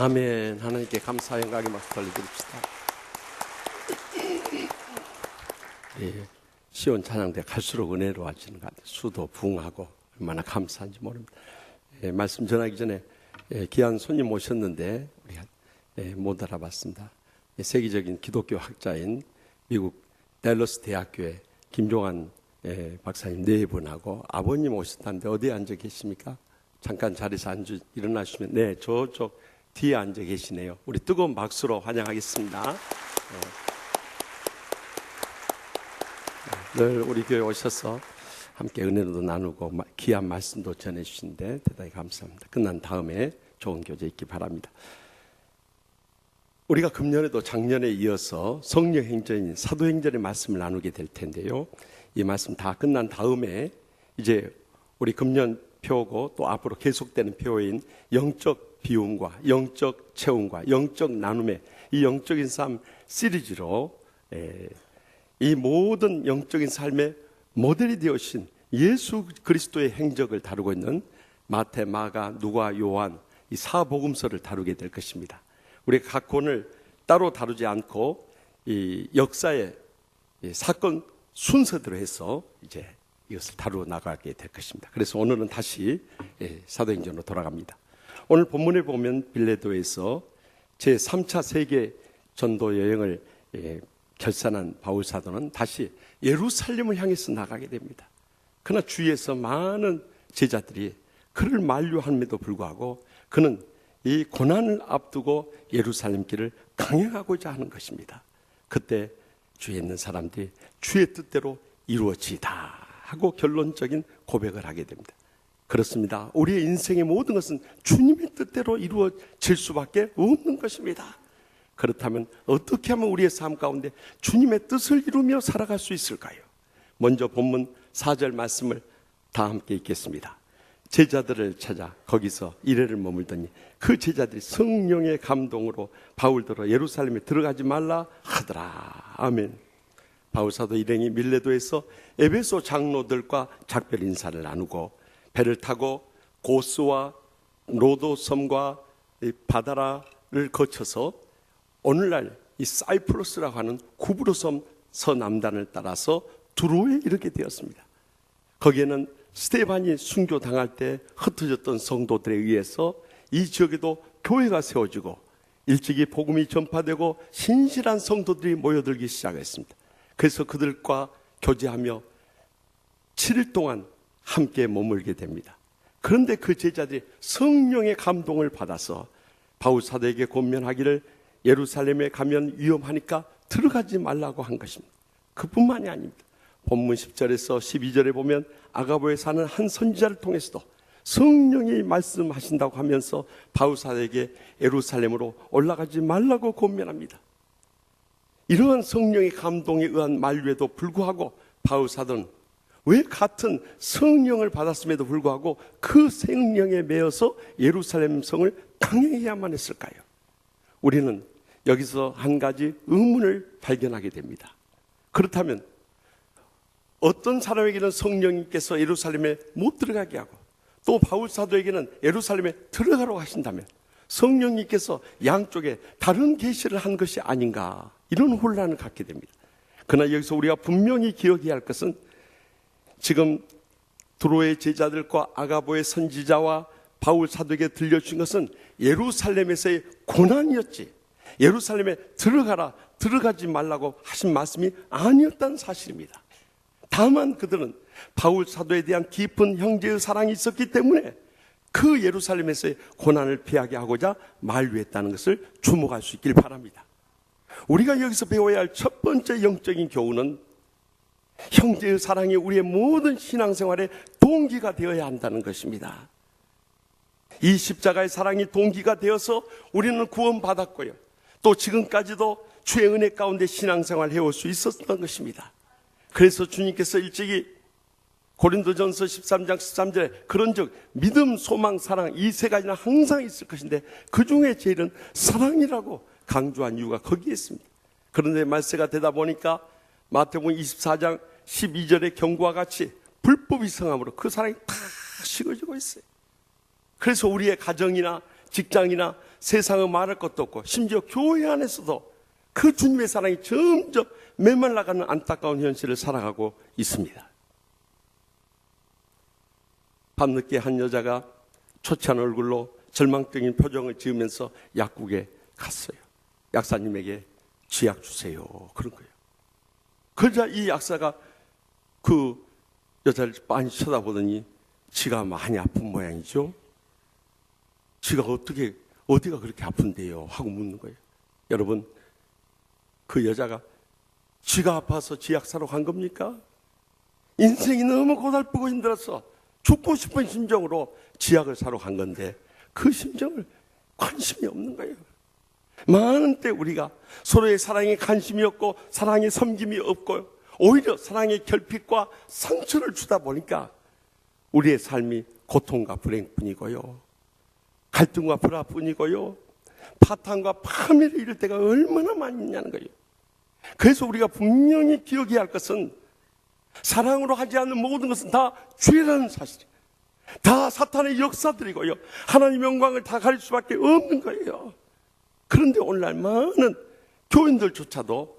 아멘. 하나님께 감사 영광의 박수 돌려드립시다. 예, 시온 찬양대 갈수록 은혜로워지는 것 같아요. 수도 부흥하고 얼마나 감사한지 모릅니다. 예, 말씀 전하기 전에 귀한 손님 오셨는데 우리가 못 알아봤습니다. 세계적인 기독교 학자인 미국 댈러스 대학교의 김종환 박사님 네 분하고 아버님 오셨다는데 어디에 앉아 계십니까? 잠깐 자리에서 일어나시면 네, 저쪽 뒤에 앉아 계시네요. 우리 뜨거운 박수로 환영하겠습니다. 늘 우리 교회 오셔서 함께 은혜도 나누고 귀한 말씀도 전해주시는데 대단히 감사합니다. 끝난 다음에 좋은 교제 있기 바랍니다. 우리가 금년에도 작년에 이어서 성령행전인 사도행전의 말씀을 나누게 될 텐데요. 이 말씀 다 끝난 다음에 이제 우리 금년 표고 또 앞으로 계속되는 표인 영적 비움과 영적 체험과 영적 나눔의 이 영적인 삶 시리즈로 이 모든 영적인 삶의 모델이 되어신 예수 그리스도의 행적을 다루고 있는 마태, 마가, 누가, 요한 이 사복음서를 다루게 될 것입니다. 우리가 각 권을 따로 다루지 않고 이 역사의 사건 순서대로 해서 이제 이것을 다루어 나가게 될 것입니다. 그래서 오늘은 다시 사도행전으로 돌아갑니다. 오늘 본문에 보면 빌레도에서 제3차 세계 전도 여행을 결산한 바울 사도는 다시 예루살렘을 향해서 나가게 됩니다. 그러나 주위에서 많은 제자들이 그를 만류함에도 불구하고 그는 이 고난을 앞두고 예루살렘 길을 강행하고자 하는 것입니다. 그때 주위에 있는 사람들이 주의 뜻대로 이루어지다 하고 결론적인 고백을 하게 됩니다. 그렇습니다. 우리의 인생의 모든 것은 주님의 뜻대로 이루어질 수밖에 없는 것입니다. 그렇다면 어떻게 하면 우리의 삶 가운데 주님의 뜻을 이루며 살아갈 수 있을까요? 먼저 본문 4절 말씀을 다 함께 읽겠습니다. 제자들을 찾아 거기서 이래를 머물더니 그 제자들이 성령의 감동으로 바울더러 예루살렘에 들어가지 말라 하더라. 아멘. 바울 사도 일행이 밀레도에서 에베소 장로들과 작별 인사를 나누고 배를 타고 고스와 로도섬과 바다라를 거쳐서 오늘날 이 사이프러스라고 하는 구브로섬 서남단을 따라서 두로에 이르게 되었습니다. 거기에는 스테반이 순교당할 때 흩어졌던 성도들에 의해서 이 지역에도 교회가 세워지고 일찍이 복음이 전파되고 신실한 성도들이 모여들기 시작했습니다. 그래서 그들과 교제하며 7일 동안 함께 머물게 됩니다. 그런데 그 제자들이 성령의 감동을 받아서 바울 사도에게 권면하기를 예루살렘에 가면 위험하니까 들어가지 말라고 한 것입니다. 그뿐만이 아닙니다. 본문 10절에서 12절에 보면 아가보에 사는 한 선지자를 통해서도 성령이 말씀하신다고 하면서 바울 사도에게 예루살렘으로 올라가지 말라고 권면합니다. 이러한 성령의 감동에 의한 만류에도 불구하고 바울 사도는 왜 같은 성령을 받았음에도 불구하고 그 성령에 매여서 예루살렘 성을 강행해야만 했을까요? 우리는 여기서 한 가지 의문을 발견하게 됩니다. 그렇다면 어떤 사람에게는 성령님께서 예루살렘에 못 들어가게 하고 또 바울 사도에게는 예루살렘에 들어가라고 하신다면 성령님께서 양쪽에 다른 계시를 한 것이 아닌가, 이런 혼란을 갖게 됩니다. 그러나 여기서 우리가 분명히 기억해야 할 것은 지금 두로의 제자들과 아가보의 선지자와 바울 사도에게 들려주신 것은 예루살렘에서의 고난이었지, 예루살렘에 들어가라, 들어가지 말라고 하신 말씀이 아니었다는 사실입니다. 다만 그들은 바울 사도에 대한 깊은 형제의 사랑이 있었기 때문에 그 예루살렘에서의 고난을 피하게 하고자 만류했다는 것을 주목할 수 있길 바랍니다. 우리가 여기서 배워야 할 첫 번째 영적인 교훈은 형제의 사랑이 우리의 모든 신앙생활의 동기가 되어야 한다는 것입니다. 이 십자가의 사랑이 동기가 되어서 우리는 구원받았고요, 또 지금까지도 주의 은혜 가운데 신앙생활을 해올 수 있었던 것입니다. 그래서 주님께서 일찍이 고린도전서 13장 13절에 그런즉 믿음, 소망, 사랑 이 세 가지는 항상 있을 것인데 그 중에 제일은 사랑이라고 강조한 이유가 거기에 있습니다. 그런데 말세가 되다 보니까 마태복음 24장 12절의 경고와 같이 불법이 성함으로 그 사랑이 다 식어지고 있어요. 그래서 우리의 가정이나 직장이나 세상에 말할 것도 없고 심지어 교회 안에서도 그 주님의 사랑이 점점 메말라가는 안타까운 현실을 살아가고 있습니다. 밤늦게 한 여자가 초췌한 얼굴로 절망적인 표정을 지으면서 약국에 갔어요. 약사님에게 쥐약 주세요. 그런 거예요. 그러자 이 약사가 그 여자를 많이 쳐다보더니 지가 많이 아픈 모양이죠. 지가 어디가 그렇게 아픈데요? 하고 묻는 거예요. 여러분, 그 여자가 지가 아파서 지약 사러 간 겁니까? 인생이 너무 고달프고 힘들어서 죽고 싶은 심정으로 지약을 사러 간 건데 그 심정을 관심이 없는 거예요. 많은 때 우리가 서로의 사랑에 관심이 없고 사랑에 섬김이 없고 오히려 사랑의 결핍과 상처를 주다 보니까 우리의 삶이 고통과 불행뿐이고요, 갈등과 불화뿐이고요, 파탄과 파멸에 이를 때가 얼마나 많이 있냐는 거예요. 그래서 우리가 분명히 기억해야 할 것은 사랑으로 하지 않는 모든 것은 다 죄라는 사실이에요. 다 사탄의 역사들이고요, 하나님의 영광을 다 가릴 수밖에 없는 거예요. 그런데 오늘날 많은 교인들조차도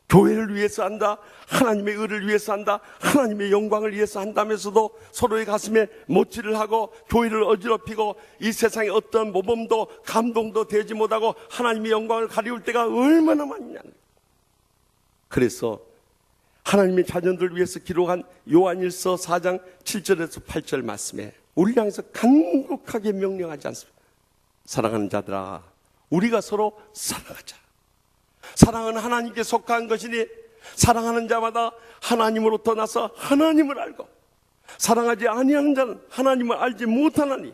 교회를 위해서 한다, 하나님의 의를 위해서 한다, 하나님의 영광을 위해서 한다면서도 서로의 가슴에 못질을 하고 교회를 어지럽히고 이 세상에 어떤 모범도 감동도 되지 못하고 하나님의 영광을 가리울 때가 얼마나 많냐는 거예요. 그래서 하나님의 자녀들을 위해서 기록한 요한일서 4장 7절에서 8절 말씀에 우리 향해서 간곡하게 명령하지 않습니까? 사랑하는 자들아, 우리가 서로 사랑하자. 사랑은 하나님께 속한 것이니 사랑하는 자마다 하나님으로부터 나서 하나님을 알고 사랑하지 아니하는 자는 하나님을 알지 못하나니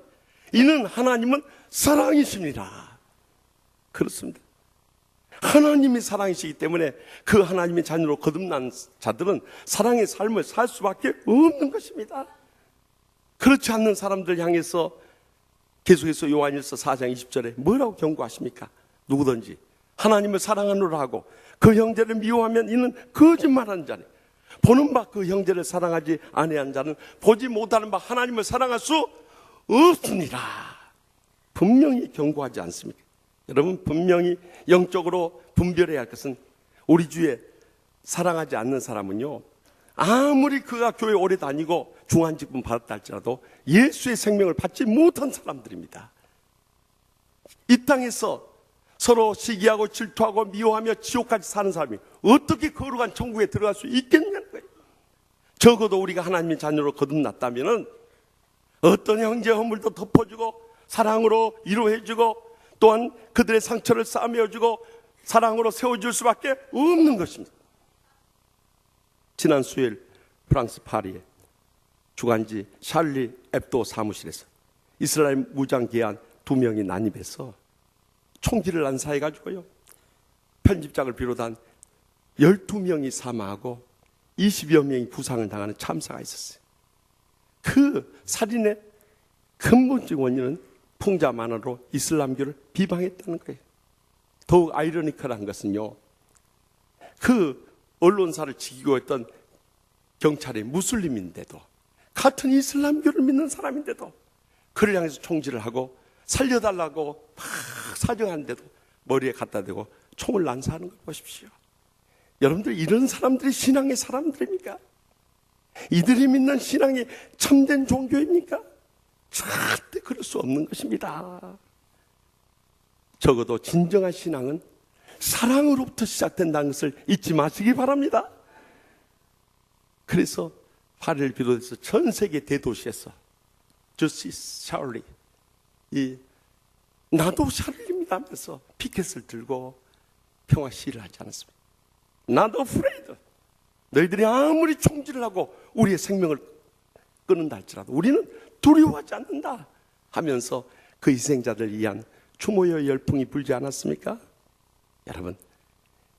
이는 하나님은 사랑이십니다. 그렇습니다. 하나님이 사랑이시기 때문에 그 하나님의 자녀로 거듭난 자들은 사랑의 삶을 살 수밖에 없는 것입니다. 그렇지 않는 사람들 향해서 계속해서 요한일서 4장 20절에 뭐라고 경고하십니까? 누구든지 하나님을 사랑하노라 하고 그 형제를 미워하면 이는 거짓말하는 자니 보는 바 그 형제를 사랑하지 아니한 자는 보지 못하는 바 하나님을 사랑할 수 없습니다. 분명히 경고하지 않습니까? 여러분, 분명히 영적으로 분별해야 할 것은 우리 주위에 사랑하지 않는 사람은요, 아무리 그가 교회 오래 다니고 중환직분 받았다 할지라도 예수의 생명을 받지 못한 사람들입니다. 이 땅에서 서로 시기하고 질투하고 미워하며 지옥까지 사는 사람이 어떻게 거룩한 천국에 들어갈 수 있겠냐는 거예요. 적어도 우리가 하나님의 자녀로 거듭났다면 어떤 형제 허물도 덮어주고 사랑으로 위로해주고 또한 그들의 상처를 싸매어주고 사랑으로 세워줄 수밖에 없는 것입니다. 지난 수요일 프랑스 파리에 주간지 샬리 앱도 사무실에서 이스라엘 무장기한 2명이 난입해서 총기를 난사해가지고요, 편집장을 비롯한 12명이 사망하고 20여 명이 부상을 당하는 참사가 있었어요. 그 살인의 근본적 원인은 풍자만으로 이슬람교를 비방했다는 거예요. 더욱 아이러니컬한 것은요, 그 언론사를 지키고 있던 경찰이 무슬림인데도 같은 이슬람교를 믿는 사람인데도 그를 향해서 총질을 하고 살려달라고 막 사정하는데도 머리에 갖다 대고 총을 난사하는 걸 보십시오. 여러분들, 이런 사람들이 신앙의 사람들입니까? 이들이 믿는 신앙이 참된 종교입니까? 절대 그럴 수 없는 것입니다. 적어도 진정한 신앙은 사랑으로부터 시작된다는 것을 잊지 마시기 바랍니다. 그래서 파리를 비롯해서 전 세계 대도시에서 Justice Charlie, 나도 샤를입니다 하면서 피켓을 들고 평화 시위를 하지 않았습니다. Not afraid. 너희들이 아무리 총질을 하고 우리의 생명을 끊는다 할지라도 우리는 두려워하지 않는다 하면서 그 희생자들 위한 추모의 열풍이 불지 않았습니까? 여러분,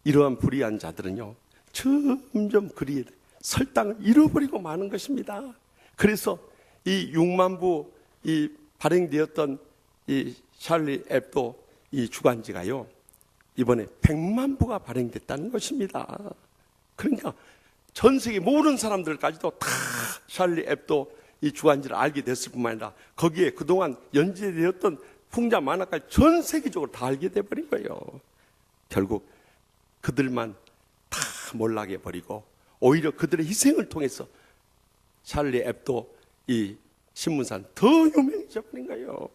이러한 불의한 자들은요, 점점 그리 설당을 잃어버리고 마는 것입니다. 그래서 이 6만 부 발행되었던 이 샬리 앱도 이 주간지가요, 이번에 100만 부가 발행됐다는 것입니다. 그러니까 전 세계 모든 사람들까지도 다 샬리 앱도 이 주간지를 알게 됐을 뿐만 아니라 거기에 그동안 연재되었던 풍자 만화까지 전 세계적으로 다 알게 돼버린 거예요. 결국 그들만 다 몰락해 버리고 오히려 그들의 희생을 통해서 샬리 앱도 이 신문사는 더 유명해져 버린 거예요.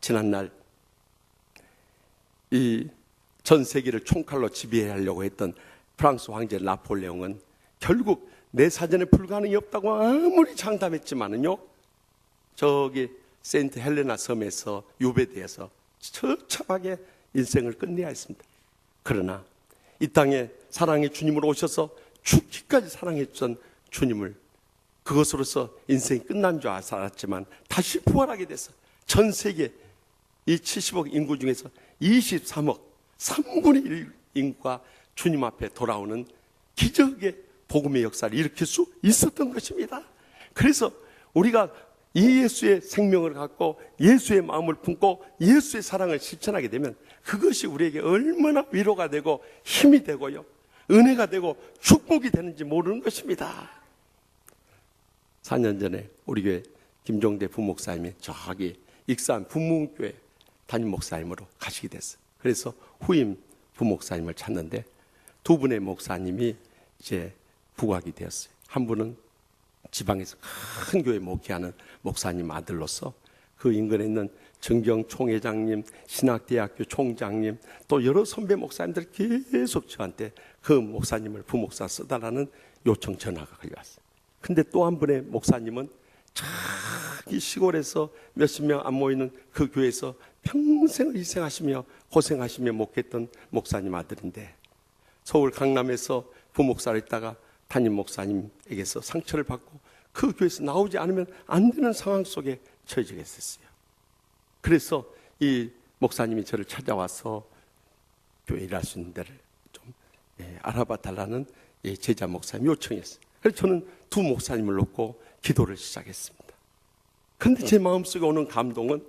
지난날 이 전 세계를 총칼로 지배하려고 했던 프랑스 황제 나폴레옹은 결국 내 사전에 불가능이 없다고 아무리 장담했지만은요, 저기 세인트 헬레나 섬에서 유배되어서 처참하게 인생을 끝내야 했습니다. 그러나 이 땅에 사랑의 주님으로 오셔서 죽기까지 사랑했던 주님을 그것으로서 인생이 끝난 줄 알았지만 다시 부활하게 돼서 전 세계 이 70억 인구 중에서 23억 3분의 1 인구가 주님 앞에 돌아오는 기적의 복음의 역사를 일으킬 수 있었던 것입니다. 그래서 우리가 이 예수의 생명을 갖고 예수의 마음을 품고 예수의 사랑을 실천하게 되면 그것이 우리에게 얼마나 위로가 되고 힘이 되고요, 은혜가 되고 축복이 되는지 모르는 것입니다. 4년 전에 우리 교회 김종대 부목사님이 저기 익산 부문교회 담임 목사님으로 가시게 됐어요. 그래서 후임 부목사님을 찾는데 두 분의 목사님이 이제 부각이 되었어요. 한 분은 지방에서 큰 교회 목회하는 목사님 아들로서 그 인근에 있는 정경 총회장님, 신학대학교 총장님, 또 여러 선배 목사님들이 계속 저한테 그 목사님을 부목사 써달라는 요청 전화가 걸려왔어요. 근데 또 한 분의 목사님은 저기 시골에서 몇십 명 안 모이는 그 교회에서 평생을 희생하시며 고생하시며 목회했던 목사님 아들인데 서울 강남에서 부목사를 했다가 담임 목사님에게서 상처를 받고 그 교회에서 나오지 않으면 안 되는 상황 속에 처해지게 됐어요. 그래서 이 목사님이 저를 찾아와서 교회 일할 수 있는 데를 좀 알아봐 달라는 제자 목사님 요청했어요. 그래서 저는 두 목사님을 놓고 기도를 시작했습니다. 그런데 제 마음속에 오는 감동은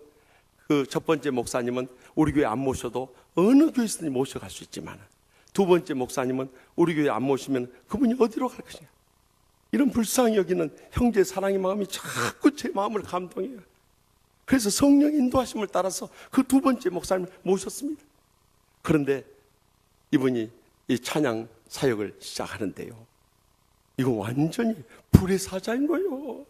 그 첫 번째 목사님은 우리 교회 안 모셔도 어느 교회에서든지 모셔갈 수 있지만 두 번째 목사님은 우리 교회 안 모시면 그분이 어디로 갈 것이냐, 이런 불쌍히 여기는 형제 사랑의 마음이 자꾸 제 마음을 감동해요. 그래서 성령 인도하심을 따라서 그 두 번째 목사님을 모셨습니다. 그런데 이분이 이 찬양 사역을 시작하는데요, 이거 완전히 불의 사자인 거예요.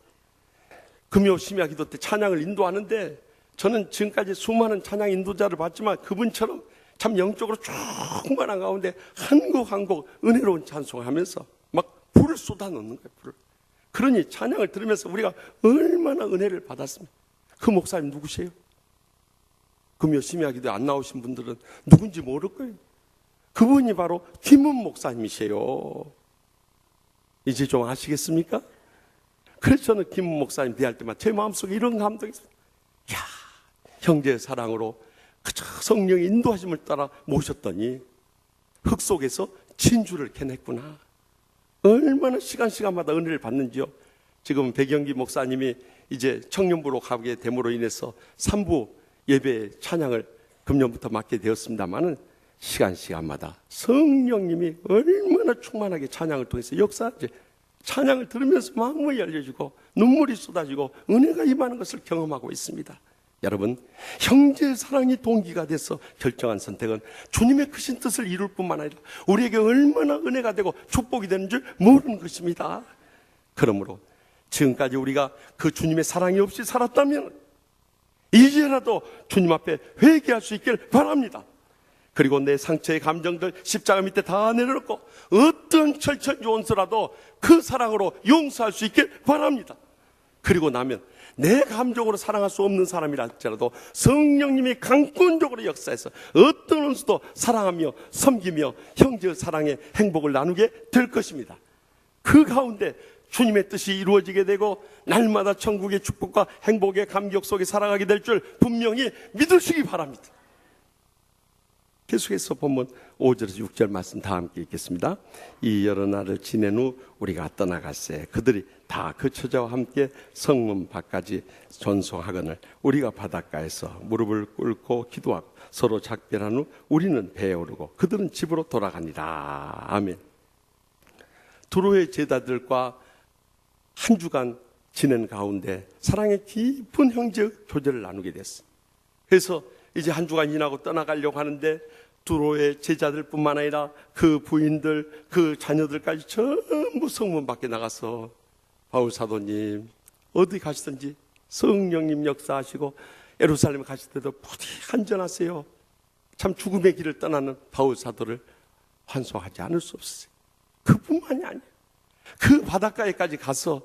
금요 심야 기도 때 찬양을 인도하는데 저는 지금까지 수많은 찬양 인도자를 봤지만 그분처럼 참 영적으로 충만한 가운데 한 곡 한 곡 은혜로운 찬송을 하면서 막 불을 쏟아놓는 거예요. 불을. 그러니 찬양을 들으면서 우리가 얼마나 은혜를 받았습니까? 그 목사님 누구세요? 금요 심야 기도에 안 나오신 분들은 누군지 모를 거예요. 그분이 바로 김은 목사님이세요. 이제 좀 아시겠습니까? 그래서 저는 김 목사님 대할 때마다 제 마음속에 이런 감동이 있어요. 야, 형제의 사랑으로 그저 성령의 인도하심을 따라 모셨더니 흙 속에서 진주를 캐냈구나. 얼마나 시간마다 은혜를 받는지요. 지금 백영기 목사님이 이제 청년부로 가게 됨으로 인해서 3부 예배 찬양을 금년부터 맡게 되었습니다마는 시간마다 성령님이 얼마나 충만하게 찬양을 통해서 역사하지. 찬양을 들으면서 마음이 열려지고 눈물이 쏟아지고 은혜가 임하는 것을 경험하고 있습니다. 여러분, 형제의 사랑이 동기가 돼서 결정한 선택은 주님의 크신 뜻을 이룰 뿐만 아니라 우리에게 얼마나 은혜가 되고 축복이 되는 줄 모르는 것입니다. 그러므로 지금까지 우리가 그 주님의 사랑이 없이 살았다면 이제라도 주님 앞에 회개할 수 있길 바랍니다. 그리고 내 상처의 감정들 십자가 밑에 다 내려놓고 어떤 철천조원서라도 그 사랑으로 용서할 수 있길 바랍니다. 그리고 나면 내 감정으로 사랑할 수 없는 사람이라 할지라도 성령님이 강권적으로 역사해서 어떤 원수도 사랑하며 섬기며 형제의 사랑의 행복을 나누게 될 것입니다. 그 가운데 주님의 뜻이 이루어지게 되고 날마다 천국의 축복과 행복의 감격 속에 살아가게 될 줄 분명히 믿으시기 바랍니다. 계속해서 본문 5절에서 6절 말씀 다 함께 읽겠습니다. 이 여러 날을 지낸 후 우리가 떠나갔세. 그들이 다 그 처자와 함께 성문 밖까지 전송하거늘 우리가 바닷가에서 무릎을 꿇고 기도하고 서로 작별한 후 우리는 배에 오르고 그들은 집으로 돌아가니라. 아멘. 두로의 제자들과 한 주간 지낸 가운데 사랑의 깊은 형제 교제를 나누게 됐습니다. 그래서 이제 한 주간 지나고 떠나가려고 하는데 두로의 제자들뿐만 아니라 그 부인들, 그 자녀들까지 전부 성문 밖에 나가서 바울 사도님 어디 가시든지 성령님 역사하시고 예루살렘 가실 때도 부디 안전하세요. 참 죽음의 길을 떠나는 바울 사도를 환송하지 않을 수 없어요. 그뿐만이 아니에요. 그 바닷가에까지 가서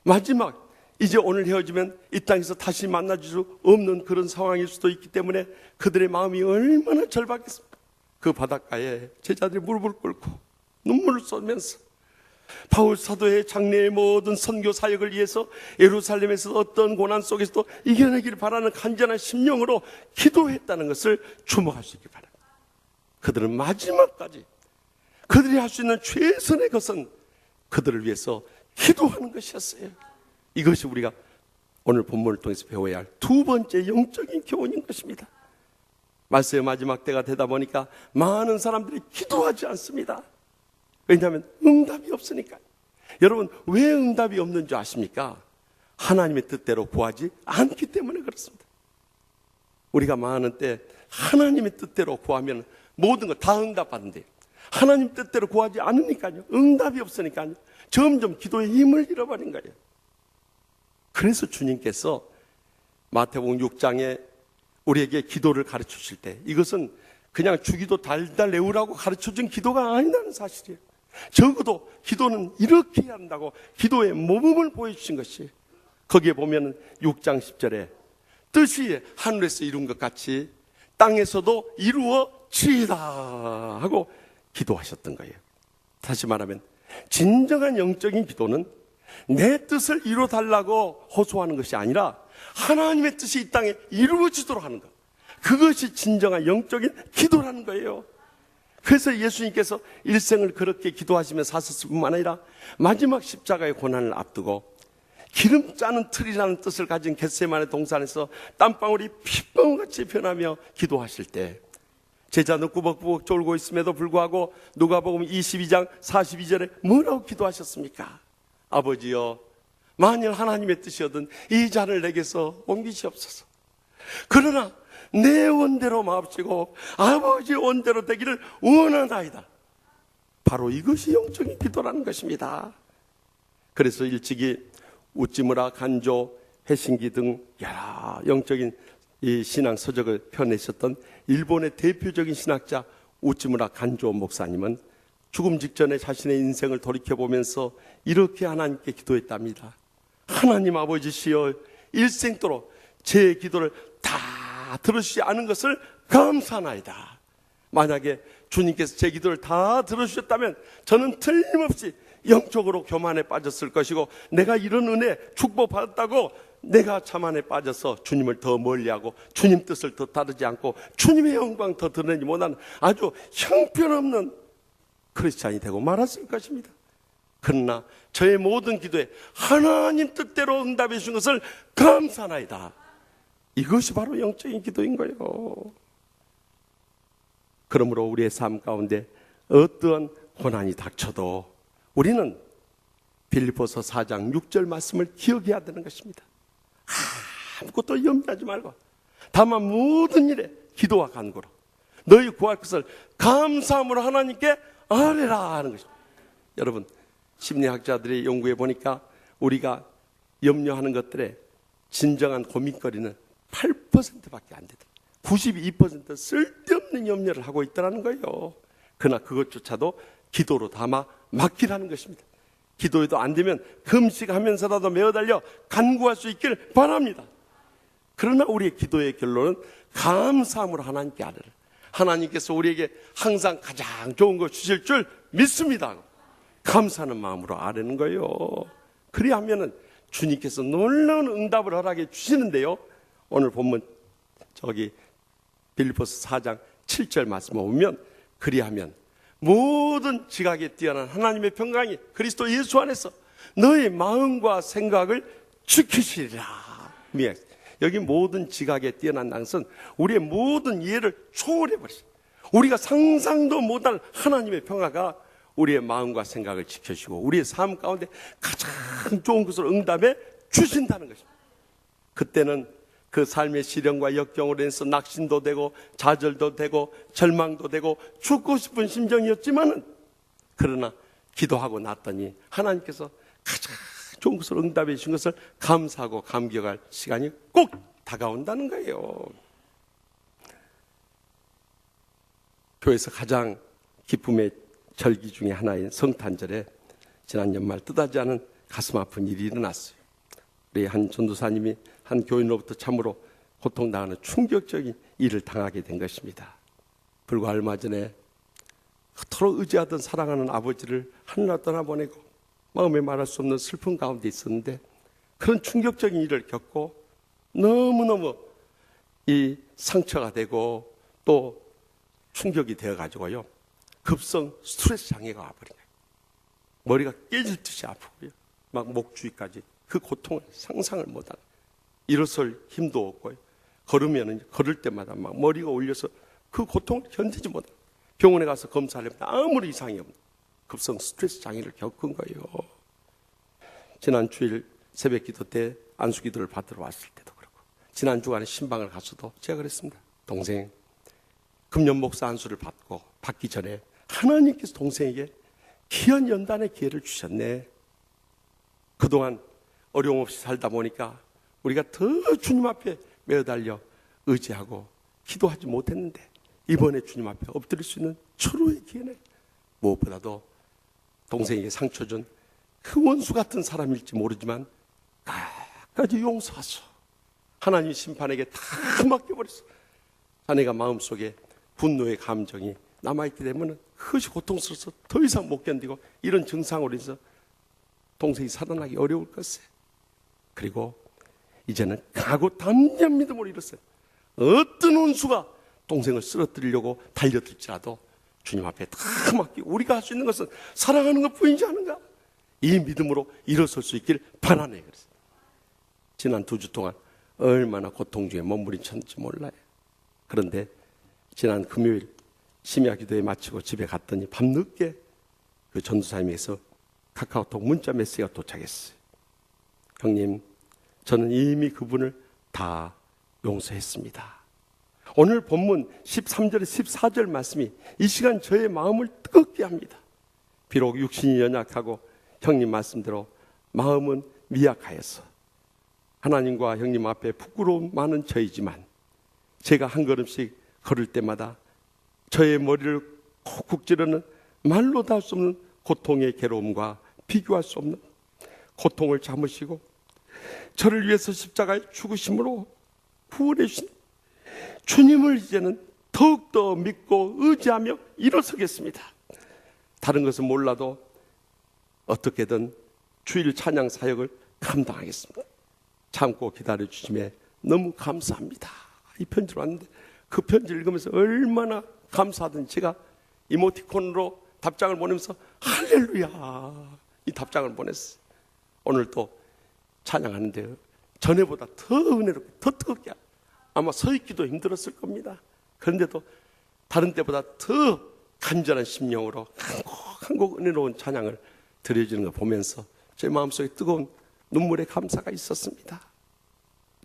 마지막 이제 오늘 헤어지면 이 땅에서 다시 만나줄 수 없는 그런 상황일 수도 있기 때문에 그들의 마음이 얼마나 절박했습니까? 그 바닷가에 제자들이 무릎을 꿇고 눈물을 쏟으면서 바울 사도의 장래의 모든 선교 사역을 위해서 예루살렘에서 어떤 고난 속에서도 이겨내기를 바라는 간절한 심령으로 기도했다는 것을 주목할 수 있길 바랍니다. 그들은 마지막까지 그들이 할 수 있는 최선의 것은 그들을 위해서 기도하는 것이었어요. 이것이 우리가 오늘 본문을 통해서 배워야 할 두 번째 영적인 교훈인 것입니다. 말세의 마지막 때가 되다 보니까 많은 사람들이 기도하지 않습니다. 왜냐하면 응답이 없으니까. 여러분, 왜 응답이 없는 줄 아십니까? 하나님의 뜻대로 구하지 않기 때문에 그렇습니다. 우리가 많은 때 하나님의 뜻대로 구하면 모든 거 다 응답받는데요. 하나님 뜻대로 구하지 않으니까요. 응답이 없으니까요. 점점 기도의 힘을 잃어버린 거예요. 그래서 주님께서 마태복음 6장에 우리에게 기도를 가르쳐 주실 때 이것은 그냥 주기도 달달 외우라고 가르쳐 준 기도가 아니라는 사실이에요. 적어도 기도는 이렇게 해야 한다고 기도의 모범을 보여주신 것이, 거기에 보면 6장 10절에 뜻이 하늘에서 이룬 것 같이 땅에서도 이루어지이다 하고 기도하셨던 거예요. 다시 말하면 진정한 영적인 기도는 내 뜻을 이루어달라고 호소하는 것이 아니라 하나님의 뜻이 이 땅에 이루어지도록 하는 것, 그것이 진정한 영적인 기도라는 거예요. 그래서 예수님께서 일생을 그렇게 기도하시며 사셨을 뿐만 아니라 마지막 십자가의 고난을 앞두고 기름 짜는 틀이라는 뜻을 가진 겟세마네 동산에서 땀방울이 핏방울같이 변하며 기도하실 때 제자는 꾸벅꾸벅 졸고 있음에도 불구하고 누가복음 22장 42절에 뭐라고 기도하셨습니까? 아버지여, 만일 하나님의 뜻이거든 이 잔을 내게서 옮기시옵소서. 그러나 내 원대로 마옵시고 아버지의 원대로 되기를 원하나이다. 바로 이것이 영적인 기도라는 것입니다. 그래서 일찍이 우찌무라, 간조, 회신기 등 여러 영적인 이 신앙 서적을 펴내셨던 일본의 대표적인 신학자 우찌무라 간조 목사님은 죽음 직전에 자신의 인생을 돌이켜보면서 이렇게 하나님께 기도했답니다. 하나님 아버지시여, 일생도록 제 기도를 다 들으시지 않은 것을 감사하나이다. 만약에 주님께서 제 기도를 다 들으셨다면 저는 틀림없이 영적으로 교만에 빠졌을 것이고, 내가 이런 은혜 축복 받았다고 내가 자만에 빠져서 주님을 더 멀리하고 주님 뜻을 더 따르지 않고 주님의 영광 더 드러내지 못하는 아주 형편없는 크리스찬이 되고 말았을 것입니다. 그러나 저의 모든 기도에 하나님 뜻대로 응답해 주신 것을 감사하나이다. 이것이 바로 영적인 기도인 거예요. 그러므로 우리의 삶 가운데 어떠한 고난이 닥쳐도 우리는 빌립보서 4장 6절 말씀을 기억해야 되는 것입니다. 아무것도 염려하지 말고 다만 모든 일에 기도와 간구로 너희 구할 것을 감사함으로 하나님께 아뢰라 하는 것입니다. 여러분, 심리학자들이 연구해 보니까 우리가 염려하는 것들의 진정한 고민거리는 8%밖에 안 되더라. 92% 쓸데없는 염려를 하고 있다는 거예요. 그러나 그것조차도 기도로 담아 맡기라는 것입니다. 기도에도 안 되면 금식하면서라도 매어달려 간구할 수 있길 바랍니다. 그러나 우리의 기도의 결론은 감사함으로 하나님께 아뢰라. 하나님께서 우리에게 항상 가장 좋은 거 주실 줄 믿습니다. 감사하는 마음으로 아뢰는 거예요. 그리하면은 주님께서 놀라운 응답을 허락해 주시는데요. 오늘 본문 저기 빌립보서 4장 7절 말씀을 보면 그리하면 모든 지각에 뛰어난 하나님의 평강이 그리스도 예수 안에서 너의 마음과 생각을 지키시리라. 여기 모든 지각에 뛰어난 것은 우리의 모든 이해를 초월해 버리죠. 우리가 상상도 못할 하나님의 평화가 우리의 마음과 생각을 지켜주시고 우리의 삶 가운데 가장 좋은 것을 응답해 주신다는 것입니다. 그때는 그 삶의 시련과 역경으로 인해서 낙심도 되고 좌절도 되고 절망도 되고 죽고 싶은 심정이었지만은, 그러나 기도하고 났더니 하나님께서 가장 좋은 것을 응답해 주신 것을 감사하고 감격할 시간이 꼭 다가온다는 거예요. 교회에서 가장 기쁨의 절기 중에 하나인 성탄절에 지난 연말 뜻하지 않은 가슴 아픈 일이 일어났어요. 우리 한 전도사님이 한 교인으로부터 참으로 고통당하는 충격적인 일을 당하게 된 것입니다. 불과 얼마 전에 그토록 의지하던 사랑하는 아버지를 하늘나라 떠나보내고 마음에 말할 수 없는 슬픔 가운데 있었는데, 그런 충격적인 일을 겪고 너무너무 이 상처가 되고 또 충격이 되어가지고요, 급성 스트레스 장애가 와버린 거예요. 머리가 깨질 듯이 아프고요, 막 목 주위까지 그 고통을 상상을 못하는, 일어설 힘도 없고요, 걸을 때마다 막 머리가 올려서 그 고통을 견디지 못하는, 병원에 가서 검사를 해보면 아무런 이상이 없는 급성 스트레스 장애를 겪은 거예요. 지난 주일 새벽 기도 때 안수 기도를 받으러 왔을 때도 그렇고, 지난 주간에 신방을 가서도 제가 그랬습니다. 동생, 금년 목사 안수를 받기 전에 하나님께서 동생에게 귀한 연단의 기회를 주셨네. 그동안 어려움 없이 살다 보니까 우리가 더 주님 앞에 매어달려 의지하고 기도하지 못했는데, 이번에 주님 앞에 엎드릴 수 있는 철호의 기회네. 무엇보다도 동생에게 상처 준 그 원수 같은 사람일지 모르지만 끝까지 용서하소. 하나님 심판에게 다 맡겨버렸어. 자네가 마음속에 분노의 감정이 남아있게 되면 그것이 고통스러워서 더 이상 못 견디고 이런 증상으로 인해서 동생이 살아나기 어려울 것에, 그리고 이제는 각오 담대한 믿음으로 일었어요. 어떤 원수가 동생을 쓰러뜨리려고 달려들지라도 주님 앞에 다 맡기고, 우리가 할 수 있는 것은 사랑하는 것 뿐이지 않은가, 이 믿음으로 일어설 수 있기를 바라네. 그랬어요. 지난 2주 동안 얼마나 고통 중에 머무르셨는지 몰라요. 그런데 지난 금요일 심야 기도회 마치고 집에 갔더니 밤늦게 그 전도사님에서 카카오톡 문자 메시지가 도착했어요. 형님, 저는 이미 그분을 다 용서했습니다. 오늘 본문 13절에 14절 말씀이 이 시간 저의 마음을 뜨겁게 합니다. 비록 육신이 연약하고 형님 말씀대로 마음은 미약하여서 하나님과 형님 앞에 부끄러움 많은 저이지만, 제가 한 걸음씩 걸을 때마다 저의 머리를 콕콕 찌르는 말로 다 할 수 없는 고통의 괴로움과 비교할 수 없는 고통을 참으시고 저를 위해서 십자가에 죽으심으로 구원해 주신 주님을 이제는 더욱더 믿고 의지하며 일어서겠습니다. 다른 것은 몰라도 어떻게든 주일 찬양 사역을 감당하겠습니다. 참고 기다려 주심에 너무 감사합니다. 이 편지를 왔는데 그 편지를 읽으면서 얼마나 감사하든지 제가 이모티콘으로 답장을 보내면서 할렐루야 이 답장을 보냈어요. 오늘 또 찬양하는데 전에보다 더 은혜롭게 더 뜨겁게, 아마 서 있기도 힘들었을 겁니다. 그런데도 다른 때보다 더 간절한 심령으로 한 곡 은혜로운 찬양을 드려지는 걸 보면서 제 마음속에 뜨거운 눈물의 감사가 있었습니다.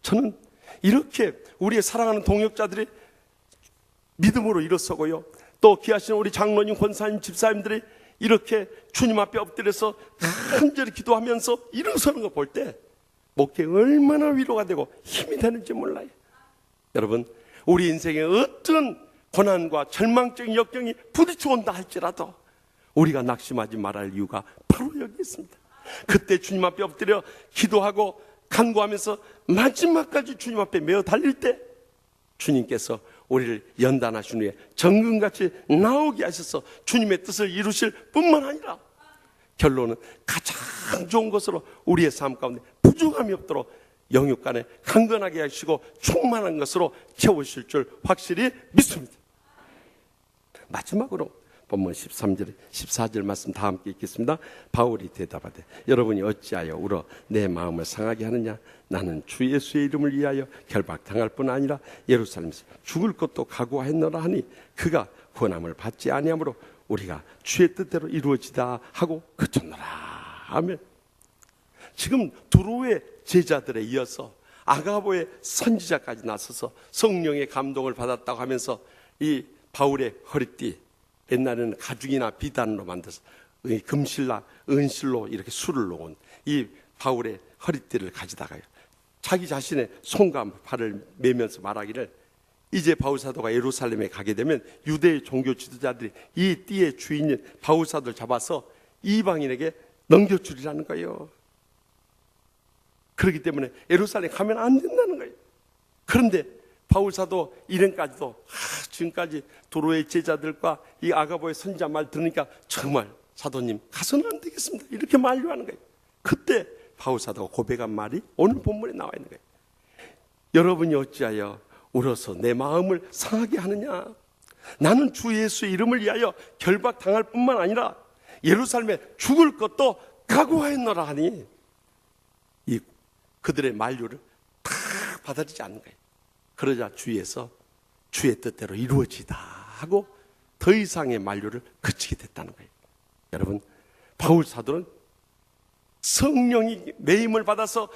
저는 이렇게 우리의 사랑하는 동역자들이 믿음으로 일어서고요, 또 귀하신 우리 장로님, 권사님, 집사님들이 이렇게 주님 앞에 엎드려서 간절히 기도하면서 일어서는 거 볼 때 목회에 얼마나 위로가 되고 힘이 되는지 몰라요. 여러분, 우리 인생에 어떤 고난과 절망적인 역경이 부딪혀 온다 할지라도 우리가 낙심하지 말아야 할 이유가 바로 여기 있습니다. 그때 주님 앞에 엎드려 기도하고 간구하면서 마지막까지 주님 앞에 메어 달릴 때 주님께서 우리를 연단하신 후에 정금같이 나오게 하셔서 주님의 뜻을 이루실 뿐만 아니라 결론은 가장 좋은 것으로 우리의 삶 가운데 부족함이 없도록 영육간에 강건하게 하시고 충만한 것으로 채우실 줄 확실히 믿습니다. 마지막으로 본문 13절, 14절 말씀 다 함께 읽겠습니다. 바울이 대답하되 여러분이 어찌하여 울어 내 마음을 상하게 하느냐? 나는 주 예수의 이름을 위하여 결박당할 뿐 아니라 예루살렘에서 죽을 것도 각오하였노라 하니 그가 권함을 받지 아니하므로 우리가 주의 뜻대로 이루어지다 하고 그쳤노라. 아멘. 지금 두로의 제자들에 이어서 아가보의 선지자까지 나서서 성령의 감동을 받았다고 하면서 이 바울의 허리띠, 옛날에는 가죽이나 비단으로 만들어서 금실나 은실로 이렇게 술을 놓은 이 바울의 허리띠를 가지다가요, 자기 자신의 손과 발을 매면서 말하기를, 이제 바울 사도가 예루살렘에 가게 되면 유대의 종교 지도자들이 이 띠의 주인인 바울 사도를 잡아서 이방인에게 넘겨주리라는 거예요. 그렇기 때문에 예루살렘에 가면 안 된다는 거예요. 그런데 바울 사도 일행까지도 지금까지 도로의 제자들과 이 아가보의 선지자 말 들으니까 정말 사도님 가서는 안 되겠습니다, 이렇게 만류하는 거예요. 그때 바울 사도가 고백한 말이 오늘 본문에 나와 있는 거예요. 여러분이 어찌하여 울어서 내 마음을 상하게 하느냐? 나는 주 예수의 이름을 위하여 결박당할 뿐만 아니라 예루살렘에 죽을 것도 각오하였노라 하니, 이 그들의 만류를 다 받아들이지 않는 거예요. 그러자 주위에서 주의 뜻대로 이루어지다 하고 더 이상의 만류를 그치게 됐다는 거예요. 여러분, 바울 사도는 성령이 매임을 받아서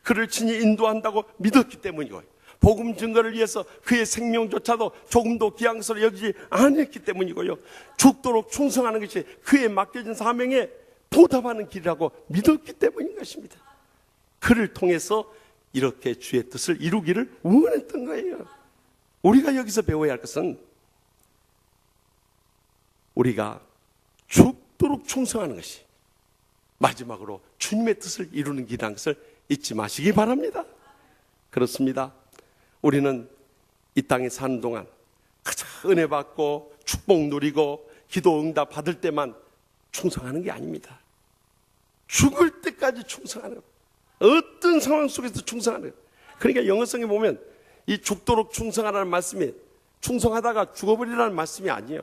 그를 친히 인도한다고 믿었기 때문이고요, 복음 증거를 위해서 그의 생명조차도 조금도 귀양스러워 여기지 않았기 때문이고요, 죽도록 충성하는 것이 그의 맡겨진 사명에 보답하는 길이라고 믿었기 때문인 것입니다. 그를 통해서 이렇게 주의 뜻을 이루기를 원했던 거예요. 우리가 여기서 배워야 할 것은 우리가 죽도록 충성하는 것이 마지막으로 주님의 뜻을 이루는 길이라는 것을 잊지 마시기 바랍니다. 그렇습니다. 우리는 이 땅에 사는 동안 가장 은혜 받고 축복 누리고 기도 응답 받을 때만 충성하는 게 아닙니다. 죽을 때까지 충성하는 거예요. 어떤 상황 속에서 충성하는 거예요. 그러니까 영어성에 보면 이 죽도록 충성하라는 말씀이 충성하다가 죽어버리라는 말씀이 아니에요.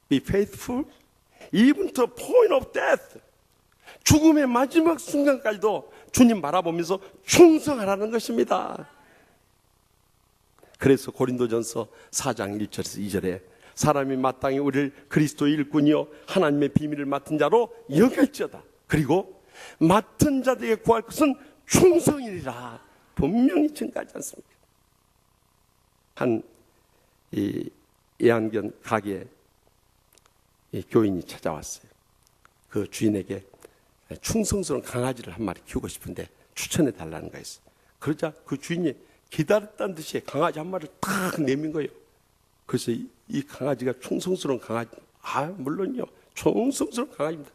Be faithful even to the point of death. 죽음의 마지막 순간까지도 주님 바라보면서 충성하라는 것입니다. 그래서 고린도전서 4장 1절에서 2절에 사람이 마땅히 우리를 그리스도의 일꾼이요 하나님의 비밀을 맡은 자로 여길지어다. 그리고 맡은 자들에게 구할 것은 충성이니라 분명히 증가하지 않습니까? 한 애완견 가게에 교인이 찾아왔어요. 그 주인에게 충성스러운 강아지를 한 마리 키우고 싶은데 추천해 달라는 거였어요. 그러자 그 주인이 기다렸다는 듯이 강아지 한 마리를 딱 내민 거예요. 그래서 이 강아지가 충성스러운 강아지, 물론요, 충성스러운 강아지입니다.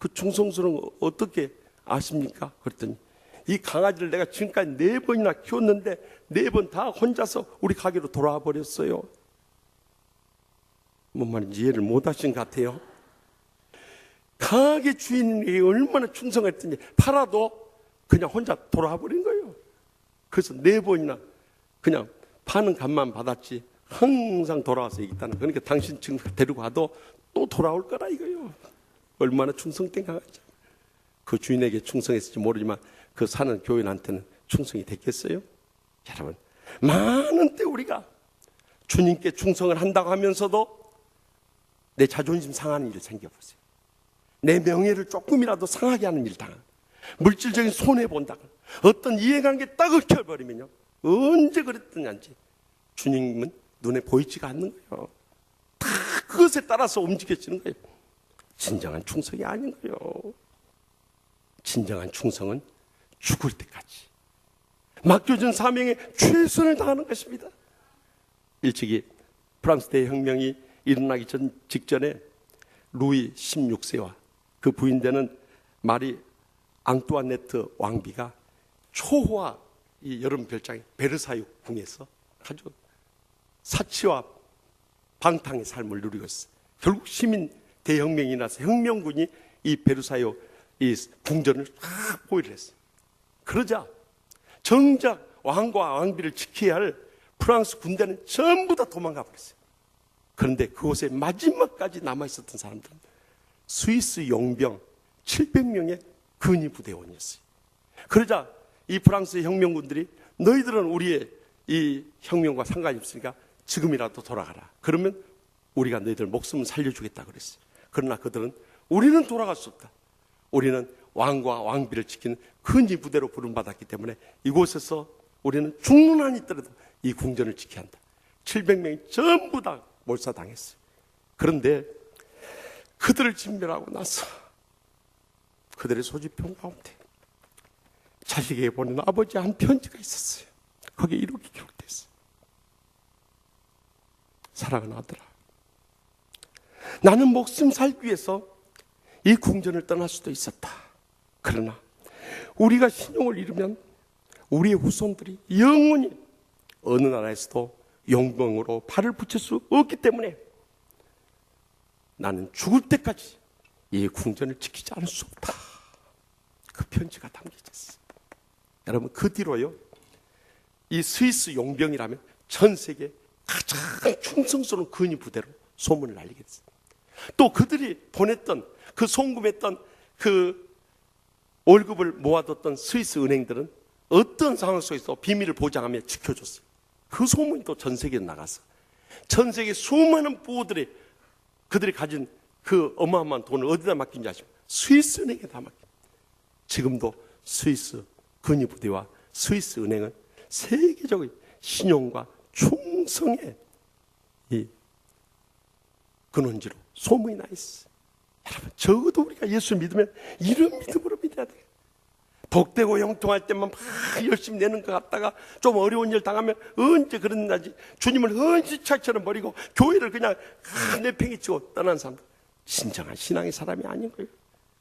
그 충성스러운 거 어떻게 아십니까? 그랬더니 이 강아지를 내가 지금까지 4번이나 키웠는데 4번 다 혼자서 우리 가게로 돌아와 버렸어요. 뭔 말인지 이해를 못 하신 것 같아요. 가게 주인에게 얼마나 충성했더니 팔아도 그냥 혼자 돌아와 버린 거예요. 그래서 4번이나 그냥 파는 값만 받았지 항상 돌아와서 얘기했다는. 그러니까 당신 지금 데리고 가도 또 돌아올 거라 이거예요. 얼마나 충성된 강아지. 그 주인에게 충성했을지 모르지만 그 사는 교인한테는 충성이 됐겠어요? 여러분, 많은 때 우리가 주님께 충성을 한다고 하면서도 내 자존심 상하는 일이 생겨보세요. 내 명예를 조금이라도 상하게 하는 일 당한, 물질적인 손해본다거나 어떤 이해관계 딱 얽혀버리면요, 언제 그랬더냐지 주님은 눈에 보이지가 않는 거예요. 다 그것에 따라서 움직여지는 거예요. 진정한 충성이 아닌 거예요. 진정한 충성은 죽을 때까지 맡겨진 사명에 최선을 다하는 것입니다. 일찍이 프랑스 대혁명이 일어나기 직전에 루이 16세와 그 부인되는 마리 앙뚜아네트 왕비가 초호화 이 여름 별장인 베르사유 궁에서 아주 사치와 방탕의 삶을 누리고 있어요. 결국 시민 대혁명이 나서 혁명군이 이 베르사유 이 궁전을 쫙 포위를 했어요. 그러자 정작 왕과 왕비를 지켜야 할 프랑스 군대는 전부 다 도망가 버렸어요. 그런데 그곳에 마지막까지 남아있었던 사람들은 스위스 용병 700명의 근위 부대원이었어요. 그러자 이 프랑스 혁명군들이 너희들은 우리의 이 혁명과 상관이 없으니까 지금이라도 돌아가라. 그러면 우리가 너희들 목숨을 살려주겠다 그랬어요. 그러나 그들은 우리는 돌아갈 수 없다. 우리는 왕과 왕비를 지키는 근위 부대로 부름받았기 때문에 이곳에서 우리는 죽는 한이 있더라도 이 궁전을 지켜야 한다. 700명이 전부 다 몰사당했어요. 그런데 그들을 진멸하고 나서 그들의 소지품 가운데 자식에게 보낸 아버지의 한 편지가 있었어요. 거기에 이렇게 기록됐어요. 사랑하는 아들아, 나는 목숨 살기 위해서 이 궁전을 떠날 수도 있었다. 그러나 우리가 신용을 잃으면 우리의 후손들이 영원히 어느 나라에서도 용병으로 발을 붙일 수 없기 때문에 나는 죽을 때까지 이 궁전을 지키지 않을 수 없다. 그 편지가 담겨졌어요. 여러분, 그 뒤로요, 이 스위스 용병이라면 전 세계 가장 충성스러운 근위 부대로 소문을 날리게 됐어요. 또 그들이 보냈던 그 송금했던 그 월급을 모아뒀던 스위스 은행들은 어떤 상황 속에서 비밀을 보장하며 지켜줬어요. 그 소문이 또 전 세계에 나가서 전 세계 수많은 부호들이 그들이 가진 그 어마어마한 돈을 어디다 맡긴지 아시죠? 스위스 은행에 다 맡깁니다. 지금도 스위스 근위부대와 스위스 은행은 세계적인 신용과 충성의 이 근원지로 소문이 나 있어요. 여러분, 적어도 우리가 예수 믿으면 이런 믿음으로 믿어야 돼요. 복되고 형통할 때만 막 열심히 내는 것 같다가 좀 어려운 일 당하면 언제 그런 날지 주님을 헌시차처럼 버리고 교회를 그냥 내팽개치고 떠난 사람, 진정한 신앙의 사람이 아닌 거예요.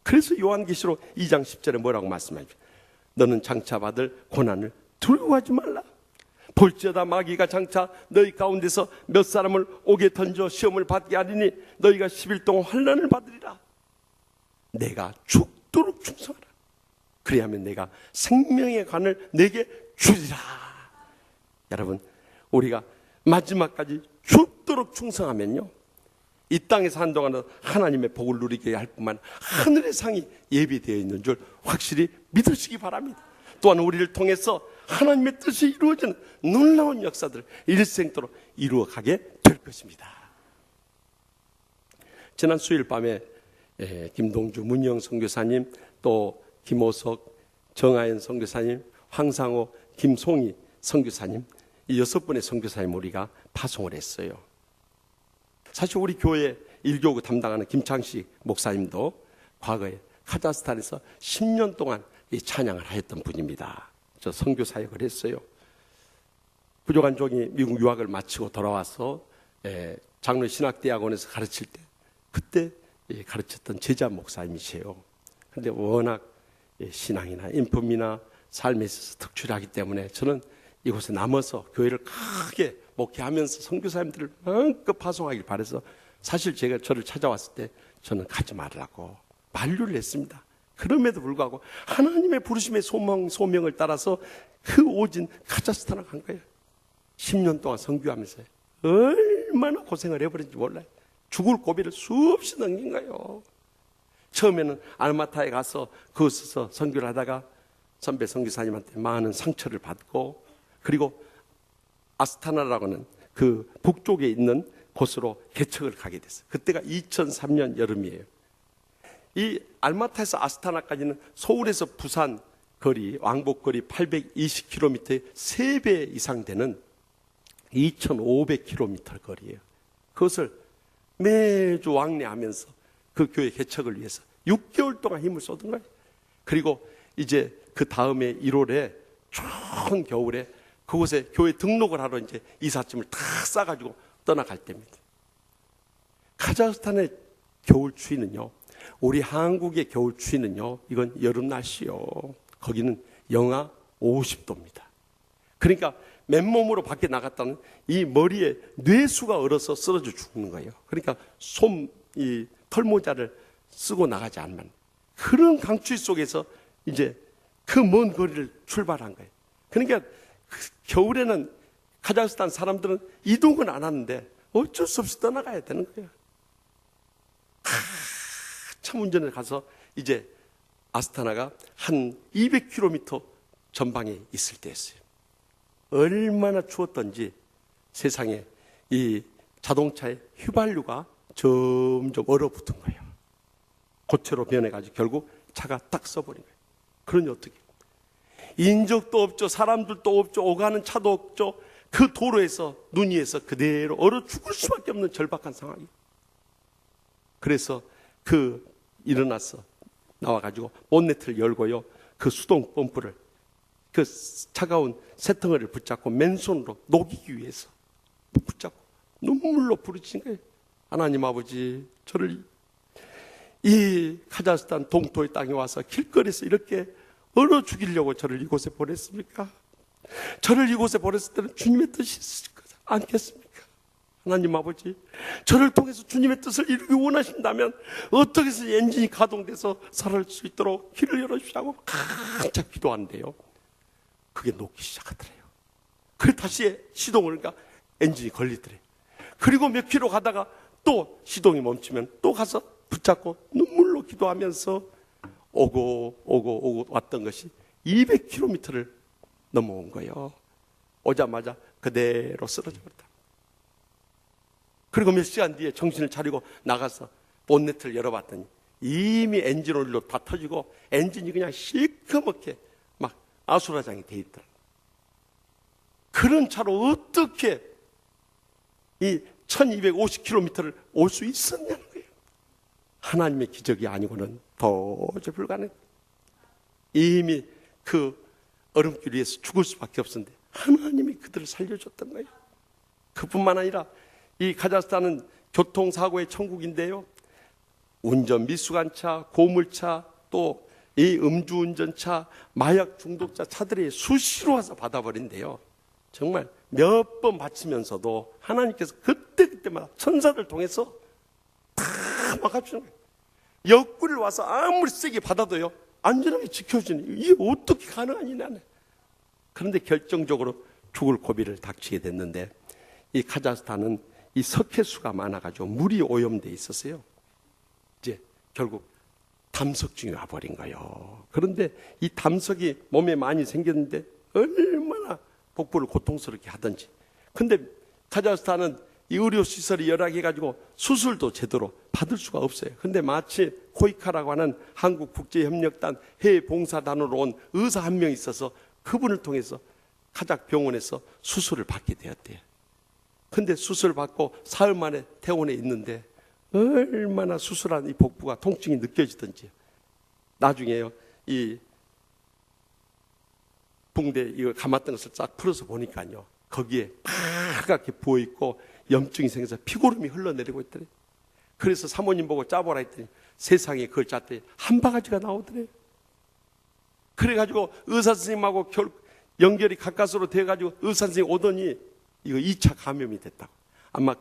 그래서 요한계시록 2장 10절에 뭐라고 말씀하죠? 너는 장차 받을 고난을 두려워하지 말라. 볼지어다 마귀가 장차 너희 가운데서 몇 사람을 옥에 던져 시험을 받게 하리니 너희가 10일 동안 환난을 받으리라. 내가 죽도록 충성하라. 그리하면 내가 생명의 관을 내게 주리라. 여러분, 우리가 마지막까지 죽도록 충성하면요, 이 땅에서 한동안은 하나님의 복을 누리게 할 뿐만 하늘의 상이 예비되어 있는 줄 확실히 믿으시기 바랍니다. 또한 우리를 통해서 하나님의 뜻이 이루어지는 놀라운 역사들을 일생토록 이루어가게 될 것입니다. 지난 수요일 밤에 김동주 문영 선교사님, 또 김호석, 정하연 선교사님, 황상호, 김송희 선교사님, 이 6분의 선교사님 우리가 파송을 했어요. 사실 우리 교회 일교구 담당하는 김창식 목사님도 과거에 카자흐스탄에서 10년 동안 이 찬양을 하였던 분입니다. 저 선교 사역을 했어요. 부족한 종이 미국 유학을 마치고 돌아와서 장로 신학대학원에서 가르칠 때 그때 가르쳤던 제자 목사님이세요. 그런데 워낙 신앙이나 인품이나 삶에 있어서 특출하기 때문에 저는 이곳에 남아서 교회를 크게 목회하면서 선교사님들을 마음껏 파송하길 바라서 사실 제가 저를 찾아왔을 때 저는 가지 말라고 만류를 했습니다. 그럼에도 불구하고 하나님의 부르심의 소명을 따라서 그 오진 카자흐스탄을 간 거예요. 10년 동안 선교하면서 얼마나 고생을 해버린지 몰라요. 죽을 고비를 수없이 넘긴 거예요. 처음에는 알마타에 가서 그곳에서 선교를 하다가 선배 선교사님한테 많은 상처를 받고, 그리고 아스타나라고 하는 그 북쪽에 있는 곳으로 개척을 가게 됐어요. 그때가 2003년 여름이에요. 이 알마타에서 아스타나까지는 서울에서 부산 거리, 왕복거리 820km의 3배 이상 되는 2500km 거리예요. 그것을 매주 왕래하면서 그 교회 개척을 위해서 6개월 동안 힘을 쏟은 거예요. 그리고 이제 그 다음에 1월에 추운 겨울에 그곳에 교회 등록을 하러 이제 이삿짐을 다 싸가지고 떠나갈 때입니다. 카자흐스탄의 겨울 추위는요, 우리 한국의 겨울 추위는요, 이건 여름 날씨요. 거기는 영하 50도입니다. 그러니까 맨몸으로 밖에 나갔다는 이 머리에 뇌수가 얼어서 쓰러져 죽는 거예요. 그러니까 이 털모자를 쓰고 나가지 않으면, 그런 강추위 속에서 이제 그 먼 거리를 출발한 거예요. 그러니까 겨울에는 카자흐스탄 사람들은 이동은 안 하는데 어쩔 수 없이 떠나가야 되는 거예요. 차 운전을 가서 이제 아스타나가 한 200km 전방에 있을 때였어요. 얼마나 추웠던지 세상에 이 자동차의 휘발유가 점점 얼어붙은 거예요. 고체로 변해가지고 결국 차가 딱 써버린 거예요. 그러니 어떻게? 인적도 없죠. 사람들도 없죠. 오가는 차도 없죠. 그 도로에서 눈 위에서 그대로 얼어 죽을 수밖에 없는 절박한 상황이에요. 그래서 일어나서 나와가지고 본네트를 열고요. 그 수동 펌프를 그 차가운 새덩어리를 붙잡고 맨손으로 녹이기 위해서 붙잡고 눈물로 부르짖은 거예요. 하나님 아버지, 저를 이 카자흐스탄 동토의 땅에 와서 길거리에서 이렇게 얼어 죽이려고 저를 이곳에 보냈습니까? 저를 이곳에 보냈을 때는 주님의 뜻이 있을 것 않겠습니까? 하나님 아버지, 저를 통해서 주님의 뜻을 이루기 원하신다면 어떻게 해서 엔진이 가동돼서 살아날 수 있도록 길을 열어주시라고 한참 기도하는데요, 그게 녹기 시작하더래요. 그래 다시 시동을 그러니까 엔진이 걸리더래요. 그리고 몇 킬로 가다가 또 시동이 멈추면 또 가서 붙잡고 눈물로 기도하면서 오고 왔던 것이 200km를 넘어온 거예요. 오자마자 그대로 쓰러져 버렸다. 그리고 몇 시간 뒤에 정신을 차리고 나가서 본네트를 열어봤더니 이미 엔진 오일로 다 터지고 엔진이 그냥 시커멓게 막 아수라장이 돼 있더라. 그런 차로 어떻게 이 1250km를 올 수 있었냐는 거예요. 하나님의 기적이 아니고는 도저히 불가능해요. 이미 그 얼음길 위에서 죽을 수밖에 없었는데 하나님이 그들을 살려줬던 거예요. 그뿐만 아니라 이 카자흐스탄은 교통사고의 천국인데요, 운전 미숙한차, 고물차, 또 이 음주운전차, 마약 중독자 차들이 수시로 와서 받아버린대요. 정말 몇 번 바치면서도 하나님께서 그때마다 천사들 통해서 다 막아주는 거예요. 옆구리를 와서 아무리 세게 받아도요, 안전하게 지켜주는, 이게 어떻게 가능하니 나는. 그런데 결정적으로 죽을 고비를 닥치게 됐는데, 이 카자흐스탄은 이 석회수가 많아가지고 물이 오염돼 있었어요. 이제 결국 담석증이 와버린 거예요. 그런데 이 담석이 몸에 많이 생겼는데 얼마나 복부를 고통스럽게 하든지. 근데 카자흐스탄은 이 의료시설이 열악해가지고 수술도 제대로 받을 수가 없어요. 근데 마치 코이카라고 하는 한국국제협력단 해외봉사단으로 온 의사 한 명 있어서 그분을 통해서 카자흐 병원에서 수술을 받게 되었대요. 근데 수술 받고 사흘 만에 퇴원해 있는데 얼마나 수술한 이 복부가 통증이 느껴지던지. 나중에요, 이 붕대 이거 감았던 것을 싹 풀어서 보니까요, 거기에 빨갛게 부어 있고 염증이 생겨서 피고름이 흘러내리고 있더래. 그래서 사모님 보고 짜보라 했더니 세상에 그걸 짰더니 한 바가지가 나오더래. 그래가지고 의사 선생님하고 연결이 가까스로 돼가지고 의사 선생님 오더니 이거 2차 감염이 됐다고. 아마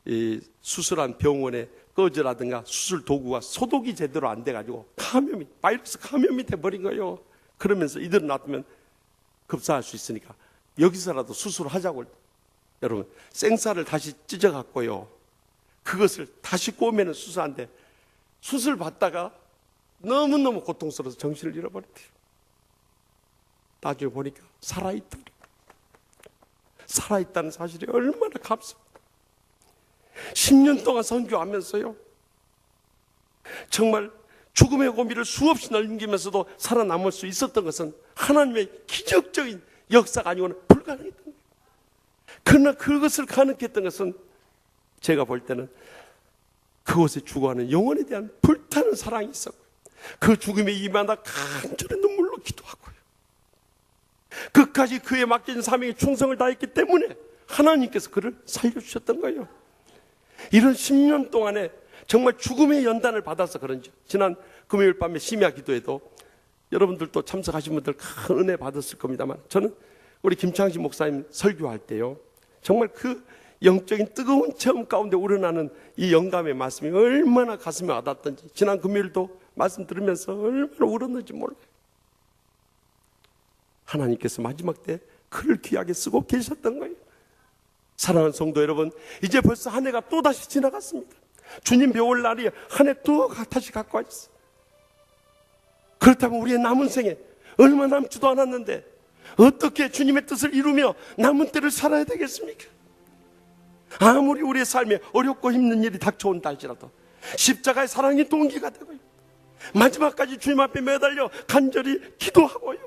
이 수술한 병원에 꺼즈라든가 수술 도구가 소독이 제대로 안 돼가지고 바이러스 감염이 돼버린 거예요. 그러면서 이들은 놔두면 급사할 수 있으니까 여기서라도 수술을 하자고. 여러분, 생살을 다시 찢어갖고요, 그것을 다시 꼬매는 수술한데 수술 받다가 너무너무 고통스러워서 정신을 잃어버렸대요. 나중에 보니까 살아있더래. 살아있다는 사실이 얼마나 감사합니다. 10년 동안 선교하면서요, 정말 죽음의 고비를 수없이 넘기면서도 살아남을 수 있었던 것은 하나님의 기적적인 역사가 아니고는 불가능했던 거예요. 그러나 그것을 가능케 했던 것은 제가 볼 때는 그곳에 죽어가는 영혼에 대한 불타는 사랑이 있었고요, 그 죽음에 임하다 간절히 눈물로 기도하고요, 끝까지 그에 맡긴 사명에 충성을 다했기 때문에 하나님께서 그를 살려주셨던 거예요. 이런 10년 동안에 정말 죽음의 연단을 받아서 그런지 지난 금요일 밤에 심야 기도에도 여러분들도 참석하신 분들 큰 은혜 받았을 겁니다만, 저는 우리 김창식 목사님 설교할 때요, 정말 그 영적인 뜨거운 체험 가운데 우러나는 이 영감의 말씀이 얼마나 가슴에 와닿던지 지난 금요일도 말씀 들으면서 얼마나 울었는지 몰라요. 하나님께서 마지막 때 그를 귀하게 쓰고 계셨던 거예요. 사랑하는 성도 여러분, 이제 벌써 한 해가 또 다시 지나갔습니다. 주님 배울 날이 한 해 또 다시 갖고 왔어요. 그렇다면 우리의 남은 생에 얼마 남지도 않았는데 어떻게 주님의 뜻을 이루며 남은 때를 살아야 되겠습니까? 아무리 우리의 삶에 어렵고 힘든 일이 닥쳐온다 할지라도 십자가의 사랑이 동기가 되고요, 마지막까지 주님 앞에 매달려 간절히 기도하고요,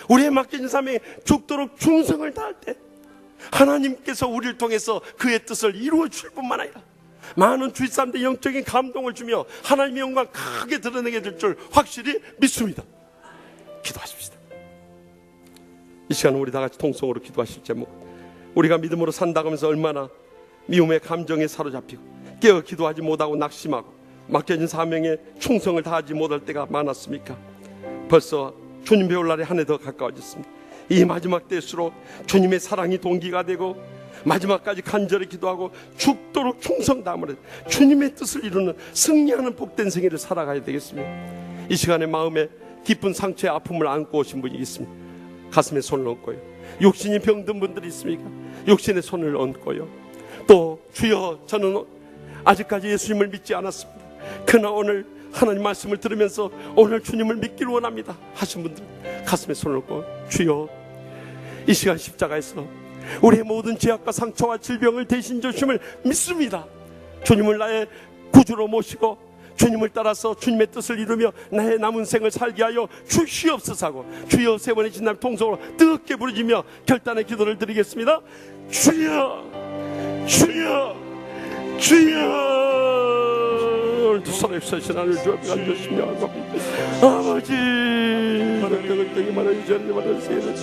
우리의 맡겨진 삶에 죽도록 충성을 다할 때 하나님께서 우리를 통해서 그의 뜻을 이루어 주실 뿐만 아니라 많은 주위 사람들의 영적인 감동을 주며 하나님의 영광 크게 드러내게 될 줄 확실히 믿습니다. 기도하십시다. 이 시간 우리 다 같이 통성으로 기도하실 제목, 우리가 믿음으로 산다고 하면서 얼마나 미움의 감정에 사로잡히고 깨어 기도하지 못하고 낙심하고 맡겨진 사명에 충성을 다하지 못할 때가 많았습니까? 벌써 주님 배울 날이 한 해 더 가까워졌습니다. 이 마지막 때일수록 주님의 사랑이 동기가 되고 마지막까지 간절히 기도하고 죽도록 충성 다함으로 주님의 뜻을 이루는 승리하는 복된 생애를 살아가야 되겠습니다. 이 시간에 마음에 깊은 상처의 아픔을 안고 오신 분이 있습니다. 가슴에 손을 얹고요. 육신이 병든 분들이 있습니까? 육신에 손을 얹고요. 또 주여 저는 아직까지 예수님을 믿지 않았습니다. 그러나 오늘 하나님 말씀을 들으면서 오늘 주님을 믿기를 원합니다 하신 분들 가슴에 손을 얹고 주여 이 시간 십자가에서 우리의 모든 죄악과 상처와 질병을 대신 주심을 믿습니다. 주님을 나의 구주로 모시고 주님을 따라서 주님의 뜻을 이루며 나의 남은 생을 살게 하여 주시옵소서 하고 주여 세 번의 진남 통성으로 뜨겁게 부르짖며 결단의 기도를 드리겠습니다. 주여 주여 주여. 오늘도 살아있으신 하늘 주 앞에 앉으시며 아버지 마라떡을 떡이 말하지 않는 말하세요.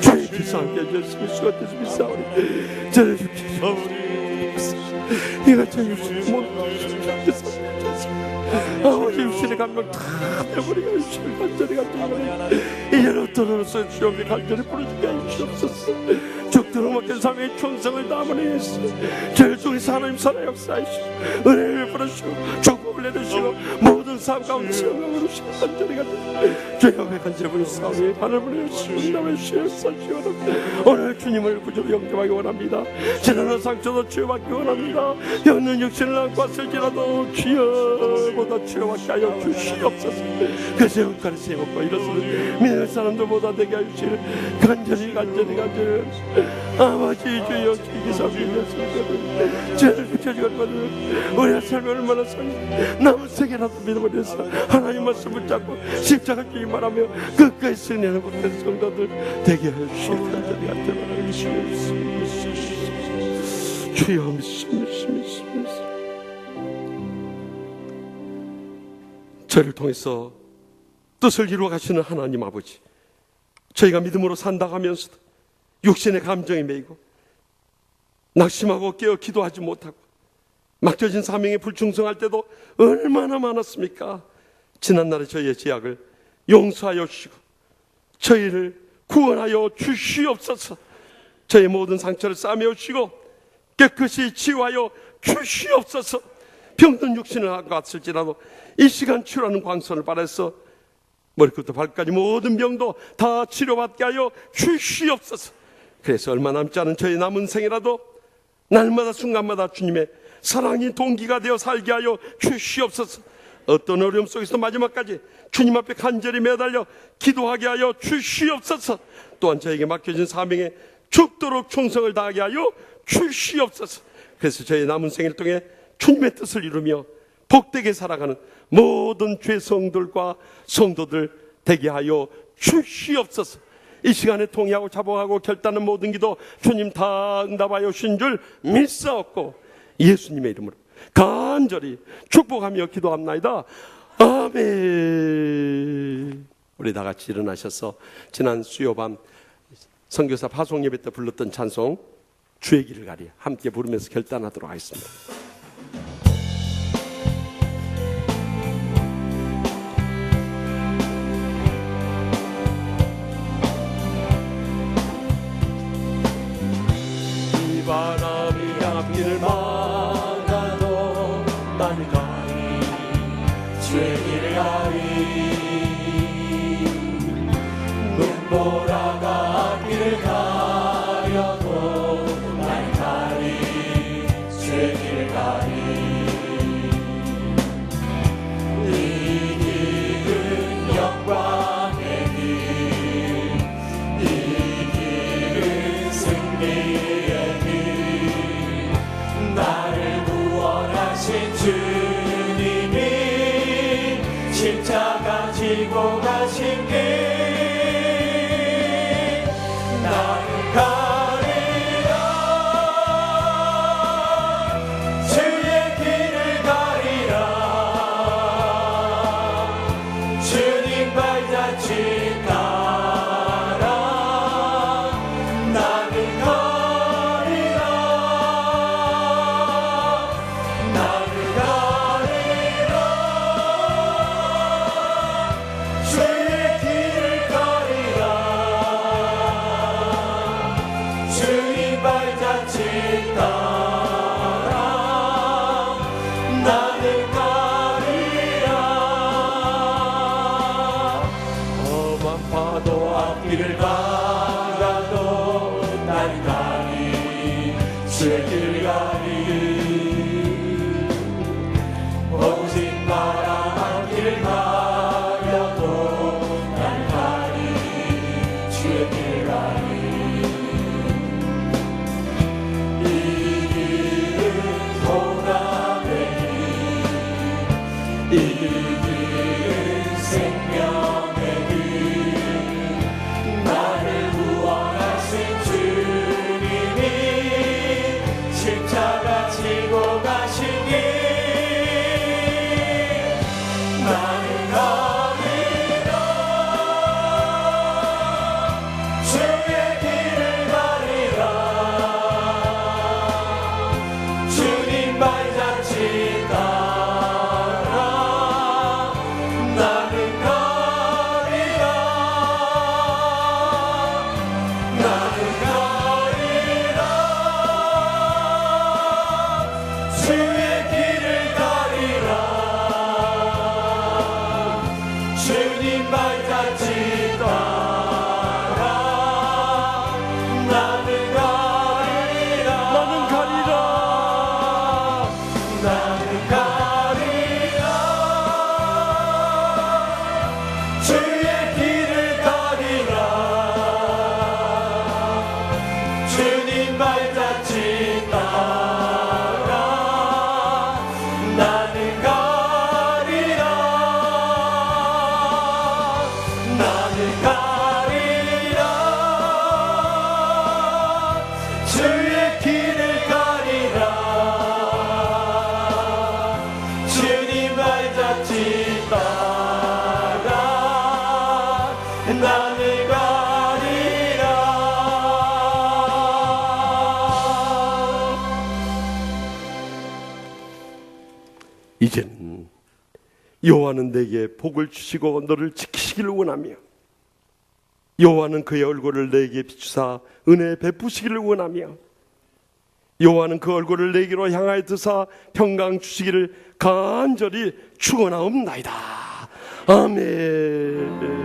주의 기사 함께 해주시며 수가 되시며 싸우리 저를 주십시오. 이가 저 육신을 못 아버지 육신의 감명 다 내버리고 육신을 간절히 간절히 이제는 어떠로서 주님의 간절히 부르짖게 하시옵소서. 죽도록 먹힌 삶의 충성을 다하는 예수 저를 통해서 하나님 살아 역사하시고 은혜를 베푸시고 축복을 내리시고 모든 삶 가운데 영광으로 시고 간절히 간절히 주의 앞에 간절히 부르사오니 하늘 보내주시고 남의 시에 사시오라. 오늘 주님을 구주로 영접하기 원합니다. 지난한 상처도 치유받기 원합니다. 영는 육신을 안고 왔을지라도 주여보다 치유받게 하여 주시옵소서. 그 세운가를 세웠고 일어서는 믿을 사람들보다 되게 하시기를 간절히 아버지 주여 기사 믿으시거든 죄를 비춰주거든 우리의 삶이 얼마나 남은 세계라도 믿어버려서 하나님 말씀 붙잡고 십자가 주님 말하며 끝까지 승리하는 못된 성도들 되게 하시옵소서. 간절히 간절히 주여 믿습니다. 저를 통해서 뜻을 이루어 가시는 하나님 아버지, 저희가 믿음으로 산다 하면서도 육신의 감정에 매이고 낙심하고 깨어 기도하지 못하고 맡겨진 사명에 불충성할 때도 얼마나 많았습니까? 지난날의 저희의 죄악을 용서하여 주시고 저희를 구원하여 주시옵소서. 저희 모든 상처를 싸매어 주시고 깨끗이 치유하여 주시옵소서. 병든 육신을 안고 왔을지라도 이 시간 치유하는 광선을 발해서 머리부터 발까지 모든 병도 다 치료받게 하여 주시옵소서. 그래서 얼마 남지 않은 저희 남은 생이라도 날마다 순간마다 주님의 사랑이 동기가 되어 살게 하여 주시옵소서. 어떤 어려움 속에서 마지막까지 주님 앞에 간절히 매달려 기도하게 하여 주시옵소서. 또한 저에게 맡겨진 사명에 죽도록 충성을 다하게 하여 주시옵소서. 그래서 저희 남은 생을 통해 주님의 뜻을 이루며 복되게 살아가는 모든 죄성들과 성도들 되게 하여 주시옵소서. 이 시간에 통회하고 자복하고 결단하는 모든 기도 주님 다 응답하여 주신 줄 믿사옵고 예수님의 이름으로 간절히 축복하며 기도합나이다. 아멘. 우리 다 같이 일어나셔서 지난 수요밤 선교사 파송 예배 때 불렀던 찬송 주의 길을 가리 함께 부르면서 결단하도록 하겠습니다. 바람이 앞길을 막아도 나는 가리 주의 길을 가리 눈보라가 앞길을 가려도 나는 가리 주의 길을 가리 이 길은 영광의 길 이 길은 승리의 나를 구원하신 주님이 십자가 지고 가신 길 길은 생명의 길 나를 구원하신 주님이 십자가 지고 가신 길 나는 가리라 주의 길을 가리라 주님 발자취 따라 나는 가리라 나는 가리라 주의 길을 가리라 주님 발자취 따라 나는 가리라 나는 가리라 나는 가리라 주의 길을 가리라 주님 발자취 따라 나는 가리라 나는 가리라 주의 길을 가리라 주님 발자취 따라 나는 가리라 이제는 여호와는 내게 복을 주시고 너를 지키시기를 원하며 여호와는 그의 얼굴을 내게 비추사 은혜 베푸시기를 원하며 여호와는 그 얼굴을 내게로 향하여 드사 평강 주시기를 간절히 축원하옵나이다. 아멘.